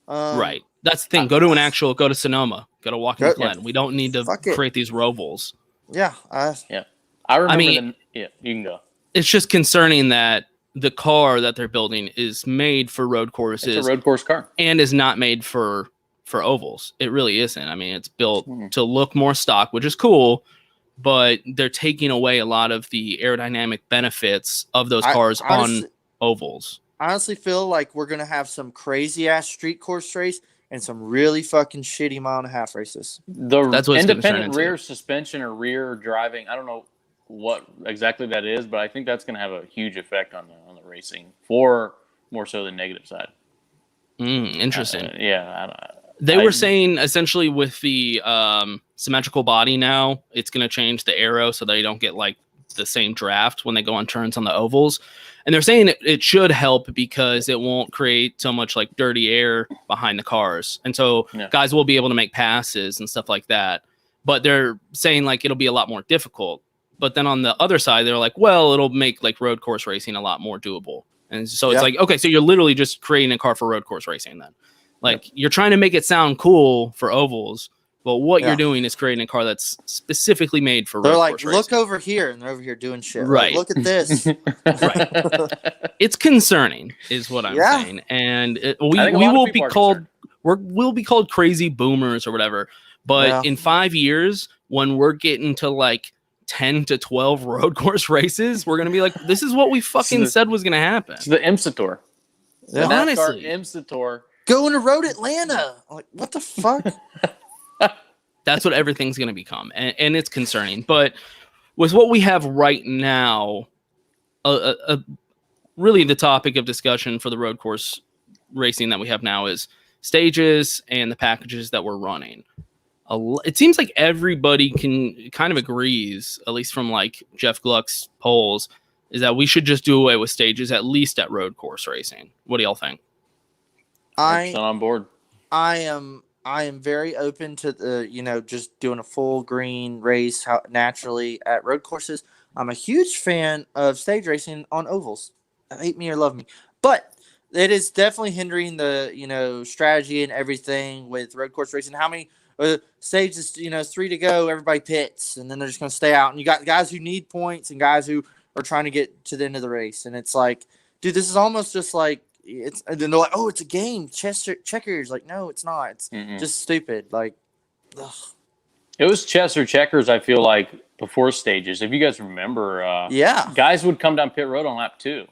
Right. That's the thing. Go to Sonoma. Go to Watkins Go- Glen. We don't need to Fuck it. create these rovals. Yeah. I remember. mean- you can go. It's just concerning that the car that they're building is made for road It's courses a road course car. and is not made for ovals. It really isn't. I mean, it's built Hmm. to look more stock, which is cool, but they're taking away a lot of the aerodynamic benefits of those cars on ovals. I honestly feel like we're gonna have some crazy ass street course race and some really fucking shitty mile and a half races. That's what it's gonna turn independent into. rear suspension or rear driving. I don't know what exactly that is, but I think that's going to have a huge effect on the racing, for more so the negative side. Interesting. They I- were saying essentially with the symmetrical body now, it's going to change the aero so they don't get like the same draft when they go on turns on the ovals. And they're saying it should help because it won't create so much like dirty air behind the cars. And so guys will be able to make passes and stuff like that. But they're saying like it'll be a lot more difficult. But then on the other side, they're like, well, it'll make like road course racing a lot more doable. And so it's like, okay, so you're literally just creating a car for road course racing then. Like you're trying to make it sound cool for ovals, but what you're doing is creating a car that's specifically made for road course racing. Look over here, and they're over here doing shit. Right. Like, look at this. Right. It's concerning, is what I'm saying, and we will be called we'll be called crazy boomers or whatever. But in 5 years, when we're getting to like 10 to 12 road course races, we're gonna be like, this is what we fucking said was gonna happen. It's the IMSA Tour. Yeah. The NASCAR Honestly. IMSA Tour. Going to Road Atlanta. I'm like, what the fuck? That's what everything's gonna become, and it's concerning. But with what we have right now, really the topic of discussion for the road course racing that we have now is stages and the packages that we're running. It seems like everybody kind of agrees, at least from like Jeff Gluck's polls, is that we should just do away with stages, at least at road course racing. What do y'all think? I'm on board. I am very open to the, just doing a full green race naturally at road courses. I'm a huge fan of stage racing on ovals. Hate me or love me, but it is definitely hindering the, strategy and everything with road course racing. How many stages, 3 to go, everybody pits, and then they're just going to stay out. And you got guys who need points and guys who are trying to get to the end of the race. And it's like, dude, this is almost just like, and then they're like, oh, it's a game, checkers. Like, no, it's not. It's just stupid. Like, ugh. It was chess or checkers, I feel like, before stages. If you guys remember, guys would come down pit road on lap 2.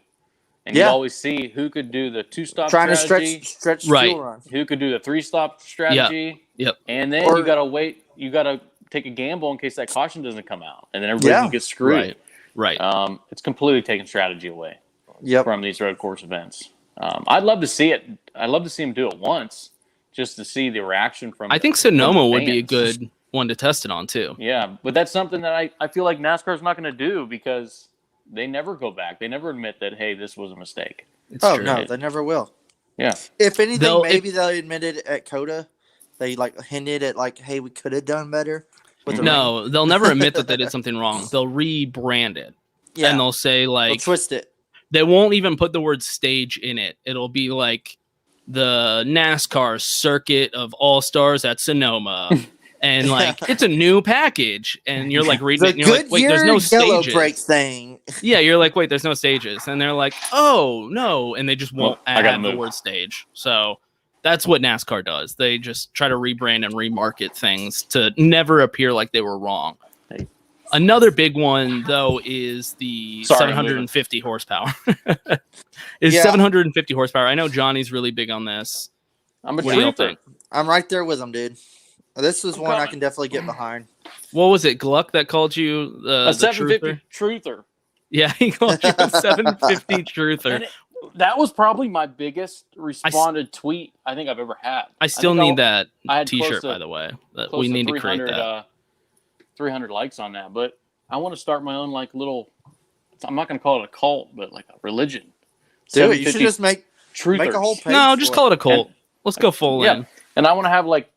And you always see who could do the 2-stop strategy. Trying to stretch right. fuel run. Who could do the 3-stop strategy. Yep. And then you got to wait. You got to take a gamble in case that caution doesn't come out. And then everybody gets screwed. Right. It's completely taking strategy away Yep. from these road course events. I'd love to see it. I'd love to see them do it once. just to see the reaction from. I think Sonoma would be a good one to test it on too. Yeah, but that's something that I feel like NASCAR is not going to do because they never go back. They never admit that, hey, this was a mistake. It's Oh true. no, they never will. Yeah. If anything, They'll- maybe they'll admit it at COTA. They like hinted at like, hey, we could have done better. With the ring. No, they'll never admit that they did something wrong. They'll rebrand it. Yeah, And they'll say they'll like twist it. they won't even put the word stage in it. It'll be like the NASCAR circuit of all-stars at Sonoma. And like it's a new package. And you're like reading The it and you're like, wait, there's no yellow stages. brake thing. Yeah, you're like, wait, there's no stages. And they're like, oh no. And they just won't I gotta add the move. word stage. So that's what NASCAR does. They just try to rebrand and remarket things to never appear like they were wrong. Hey. Another big one, though, is the Sorry, 750 horsepower. Is Yeah. 750 horsepower. I know Johnny's really big on this. I'm a What do y'all truther. think? I'm right there with them, dude. This is I'm one I coming. can definitely get behind. What was it, Gluck, that called you A the 750 truther? truther. Yeah, he called you a 750 truther. And that was probably my biggest responded tweet I think I've ever had. I still think need that I had T-shirt, close to- by the way. That close we need to create 300, that. 300 likes on that, but I want to start my own like little. I'm not going to call it a cult, but like a religion. Dude, you should 750 just make truthers. a whole page. No, just for call it a cult. Let's go full Yeah. in. And I want to have like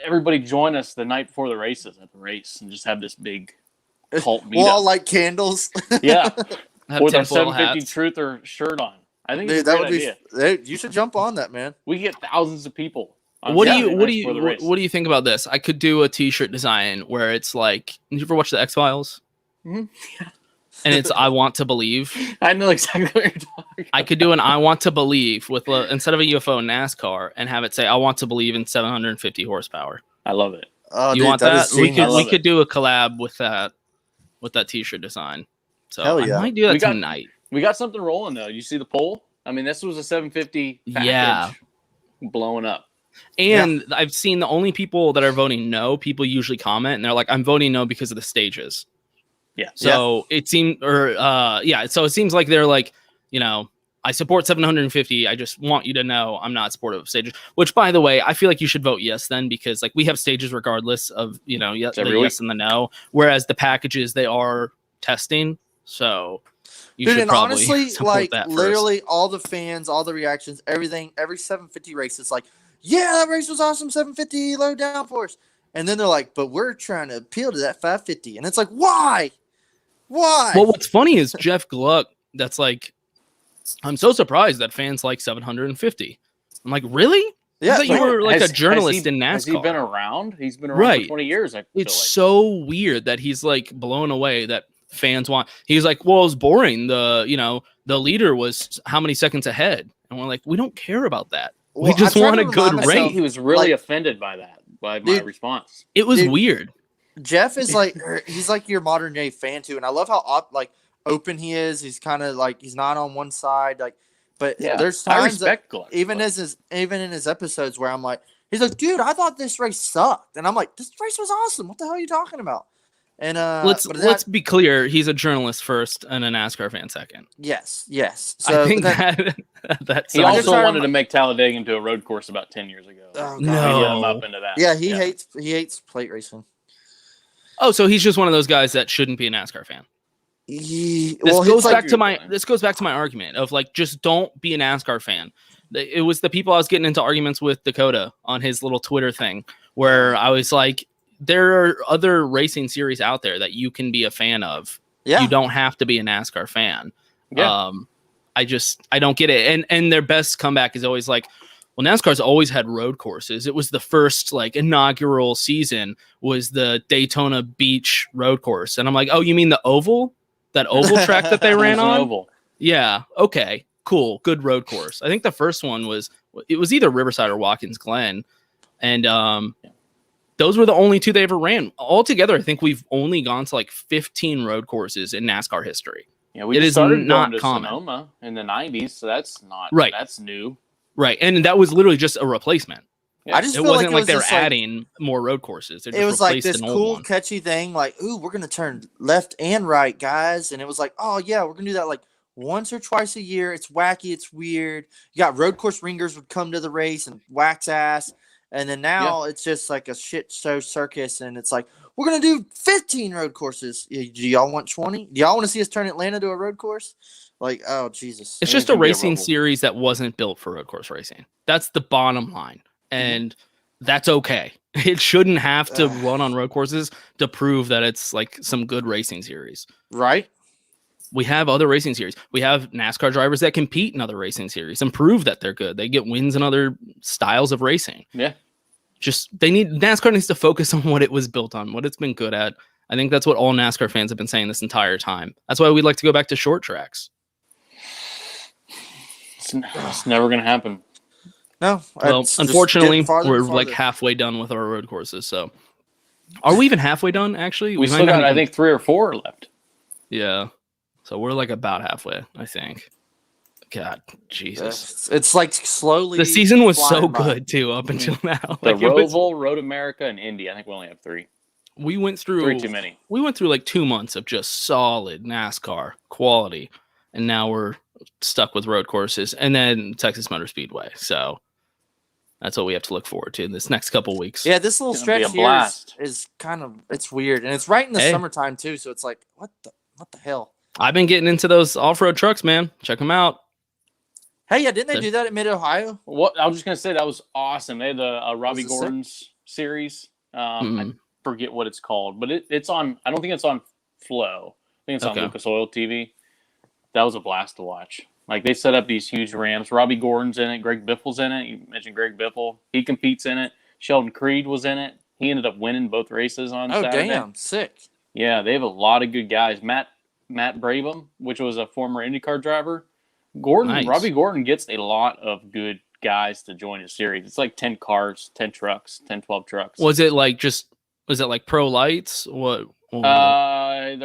everybody join us the night before the races at the race and just have this big cult We'll all meetup. light candles. Yeah, Have with our tinfoil 750 hats. truther shirt on. I think Dude, it's a that great would be. idea. Dude, you should jump on that, man. We get thousands of people. on What do Saturday you what do nights you before the what, race. what do you think about this? I could do a T-shirt design where it's like, did you ever watch the X-Files? Mhm. And it's I want to believe. I know exactly what you're talking. I could do an I want to believe with instead of a UFO NASCAR and have it say I want to believe in 750 horsepower. I love it. Oh, You dude, want that? is We genius. love could it. do a collab with that T-shirt design. So Hell yeah. I might do that We got- tonight. We got something rolling though. You see the poll? I mean, this was a 750 package Yeah. blowing up. And I've seen the only people that are voting no, people usually comment and they're like, I'm voting no because of the stages. Yeah. So it seemed, so it seems like they're like, you know, I support 750. I just want you to know I'm not supportive of stages, which by the way, I feel like you should vote yes then, because like we have stages regardless of, you know, yes, the every week. yes and the no, whereas the packages, they are testing. So you Dude, should and probably honestly, support like that first. literally all the fans, all the reactions, everything, every 750 race is like, yeah, that race was awesome, 750 low downforce. And then they're like, but we're trying to appeal to that 550. And it's like, why? Why? Well, what's funny is Jeff Gluck. That's like, I'm so surprised that fans like 750. I'm like, really? yeah, I thought you like, were like Has- a journalist has he- in NASCAR. Has he been around? He's been around Right. for 20 years. I feel It's like. so weird that he's like blown away that fans want. He's like, well, it's boring. The leader was how many seconds ahead, and we're like, we don't care about that. We well, just I'm trying want to a good remind I race. think myself, he was really like- offended by that, by my Dude. response. It was Dude, weird. Jeff is like, he's like your modern day fan too. And I love how open he is. He's kind of like, he's not on one side. Like, but there's I times that, respect Gluck. even in his episodes where I'm like, he's like, dude, I thought this race sucked. And I'm like, this race was awesome. What the hell are you talking about? And Let's be clear. He's a journalist first and a NASCAR fan second. yes. So I think that, that's He I just also try to wanted to make Talladega into a road course about 10 years ago. oh, God. No. We hit him up into that. Yeah, he hates plate racing. Oh, so he's just one of those guys that shouldn't be a NASCAR fan. This This goes he's like, back to my argument of like, just don't be a NASCAR fan. It was the people I was getting into arguments with Dakota on his little Twitter thing where I was like, there are other racing series out there that you can be a fan of. yeah, You don't have to be a NASCAR fan. Yeah. I don't get it. And their best comeback is always like, well, NASCAR's always had road courses. It was the first like inaugural season was the Daytona Beach road course. And I'm like, oh, you mean the oval? That oval track that they It ran was an on? oval. Yeah. Okay. Cool. Good road course. I think the first one was either Riverside or Watkins Glen. And those were the only two they ever ran. Altogether, I think we've only gone to like 15 road courses in NASCAR history. Yeah, we It just is started not going to common. Sonoma in the 90s, so that's not Right. That's new. Right. And that was literally just a replacement. Yeah. I just It feel wasn't like, like, it was they were just, like, adding more road courses. They it just was like replaced this an old cool, one. catchy thing, like, ooh, we're gonna turn left and right, guys. And it was like, oh yeah, we're gonna do that like once or twice a year. It's wacky. It's weird. You got road course ringers would come to the race and wax ass. And then now it's just like a shit show circus. And it's like, we're going to do 15 road courses. Do y'all want 20? Do y'all want to see us turn Atlanta to a road course? Like, oh, Jesus. It's just a racing series that wasn't built for road course racing. That's the bottom line. And that's okay. It shouldn't have to run on road courses to prove that it's like some good racing series. Right. We have other racing series. We have NASCAR drivers that compete in other racing series and prove that they're good. They get wins in other styles of racing. Yeah. NASCAR needs to focus on what it was built on, what it's been good at. I think that's what all NASCAR fans have been saying this entire time. That's why we'd like to go back to short tracks. It's never going to happen. No. Well, unfortunately, we're like halfway done with our road courses. So, are we even halfway done? Actually, we still got, I think, 3 or 4 left. Yeah, so we're like about halfway, I think. God, Jesus! It's like slowly. The season was so good too up until now. The Roval, Road America, and Indy. I think we only have 3. We went through 3 too many. We went through like 2 months of just solid NASCAR quality, and now we're stuck with road courses and then Texas Motor Speedway. So that's what we have to look forward to in this next couple weeks. Yeah, this little stretch here is kind of, it's weird, and it's right in the summertime too. So it's like, what the hell? I've been getting into those off-road trucks, man. Check them out. Hey, yeah, didn't they do that at Mid-Ohio? What I was just gonna say, that was awesome. They had the Robbie Gordon's series. I forget what it's called, but it's on. I don't think it's on Flow. I think it's on Lucas Oil TV. That was a blast to watch. Like, they set up these huge ramps. Robbie Gordon's in it. Greg Biffle's in it. You mentioned Greg Biffle. He competes in it. Sheldon Creed was in it. He ended up winning both races on Saturday. Oh, damn. Sick. Yeah, they have a lot of good guys. Matt Brabham, which was a former IndyCar driver. Robbie Gordon gets a lot of good guys to join his series. It's like 10 cars, 10 trucks, 10, 12 trucks. Was it like Pro Lights? What? I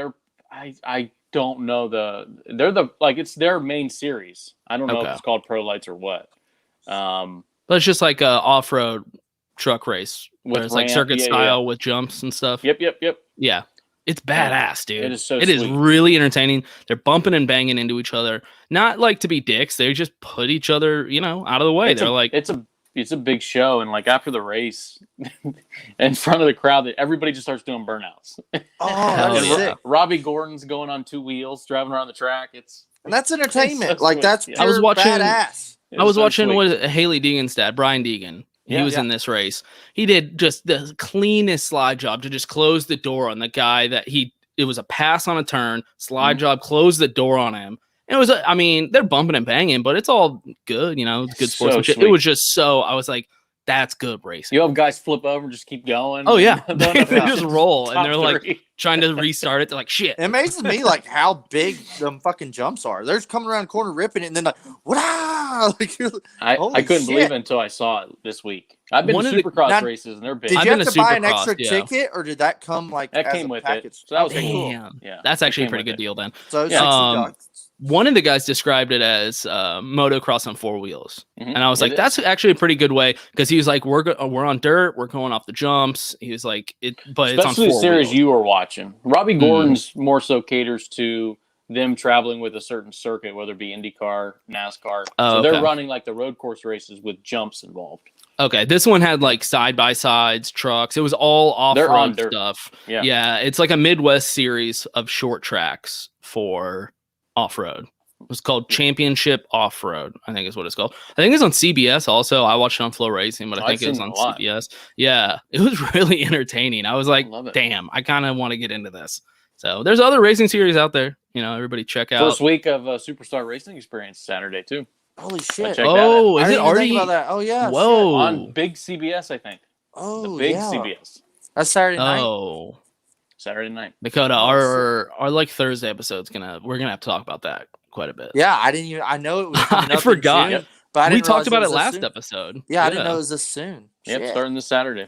don't know it's their main series. I don't know if it's called Pro Lights or what. But it's just like a off-road truck race where it's like circuit style with jumps and stuff. Yep. Yeah. It's badass, dude. It is so It is really entertaining. They're bumping and banging into each other. Not like to be dicks. They just put each other, out of the way. It's a big show, and like after the race, in front of the crowd, that everybody just starts doing burnouts. Oh, that's sick. Robbie Gordon's going on 2 wheels, driving around the track. And that's entertainment. So that's pure I was watching, badass. I was watching Haley Deegan's dad, Brian Deegan. He was in this race. He did just the cleanest slide job to just close the door on the guy it was a pass on a turn, slide job, close the door on him. And it was, they're bumping and banging, but it's all good, it's good sportsmanship. It was just I was like, that's good racing. You have guys flip over and just keep going. Oh, yeah. They just roll, and they're like trying to restart it. They're like, shit. It amazes me like how big them fucking jumps are. They're just coming around the corner ripping it, and then like, wow! I couldn't believe it until I saw it this week. I've been to Supercross races, and they're big. Did you have to buy an extra ticket, or did that come that came with package? It? So that was cool. Yeah, that's actually a pretty good deal then. So one of the guys described it as motocross on 4 wheels, and I was like, "That's actually a pretty good way." Because he was like, "We're on dirt, we're going off the jumps." He was like, but it's on 4 wheels. The series you were watching. Robbie Gordon's more so caters to them traveling with a certain circuit, whether it be IndyCar, NASCAR. So they're running like the road course races with jumps involved. Okay, this one had like side-by-sides, trucks. It was all off-road stuff. Yeah, it's like a Midwest series of short tracks for off-road. It was called Championship Off-Road, I think is what it's called. I think it's on CBS also. I watched it on Flow Racing, but I think it was on CBS. Yeah, it was really entertaining. I was like, damn, I kind of want to get into this. So there's other racing series out there. Everybody check out. First week of Superstar Racing Experience Saturday, too. Holy shit. Oh, is it already? Think about that. Oh, yeah. Whoa. On big CBS, I think. Oh, the big CBS. That's Saturday night. Oh. Saturday night. Dakota, our like Thursday episode's we're gonna have to talk about that quite a bit. Yeah, I know it was coming I up forgot. June, but we talked about it last episode. Yeah, I didn't know it was this soon. Yep, starting this Saturday.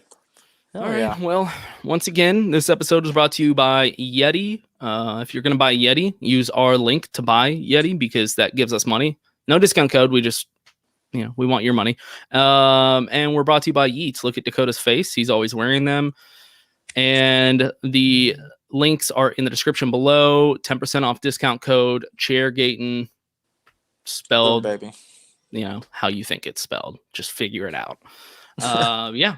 All right. Well, once again, this episode was brought to you by Yeti. If you're going to buy Yeti, use our link to buy Yeti because that gives us money. No discount code. We just, we want your money. And we're brought to you by Yeats. Look at Dakota's face. He's always wearing them. And the links are in the description below. 10% off discount code Chairgatin, spelled, baby. How you think it's spelled. Just figure it out. Yeah.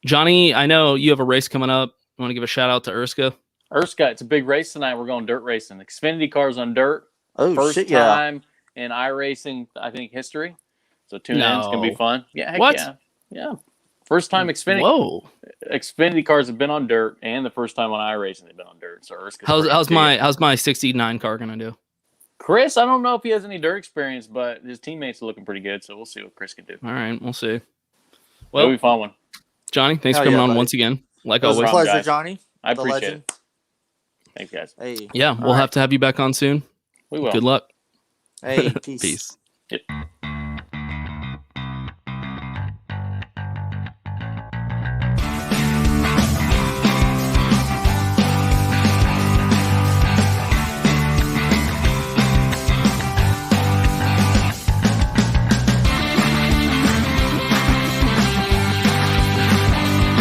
Johnny, I know you have a race coming up. You want to give a shout out to ERSCA? ERSCA, it's a big race tonight. We're going dirt racing. Xfinity cars on dirt. Oh, First shit, yeah. time in iRacing, I think, history. So tune in. It's going to be fun. Yeah, heck what? Yeah. Yeah. First time Xfinity. Whoa. Xfinity cars have been on dirt, and the first time on iRacing they've been on dirt. So ERSCA's how's my 69 car gonna do? Chris, I don't know if he has any dirt experience, but his teammates are looking pretty good. So we'll see what Chris can do. All right, we'll see. Well, it'll be a fun one. Johnny, thanks for coming on once again. Like always, a pleasure, guys. Johnny. I the appreciate legend. it. Thanks, guys. Hey. Yeah, we'll have to have you back on soon. We will. Good luck. Hey, peace. Peace. Yep.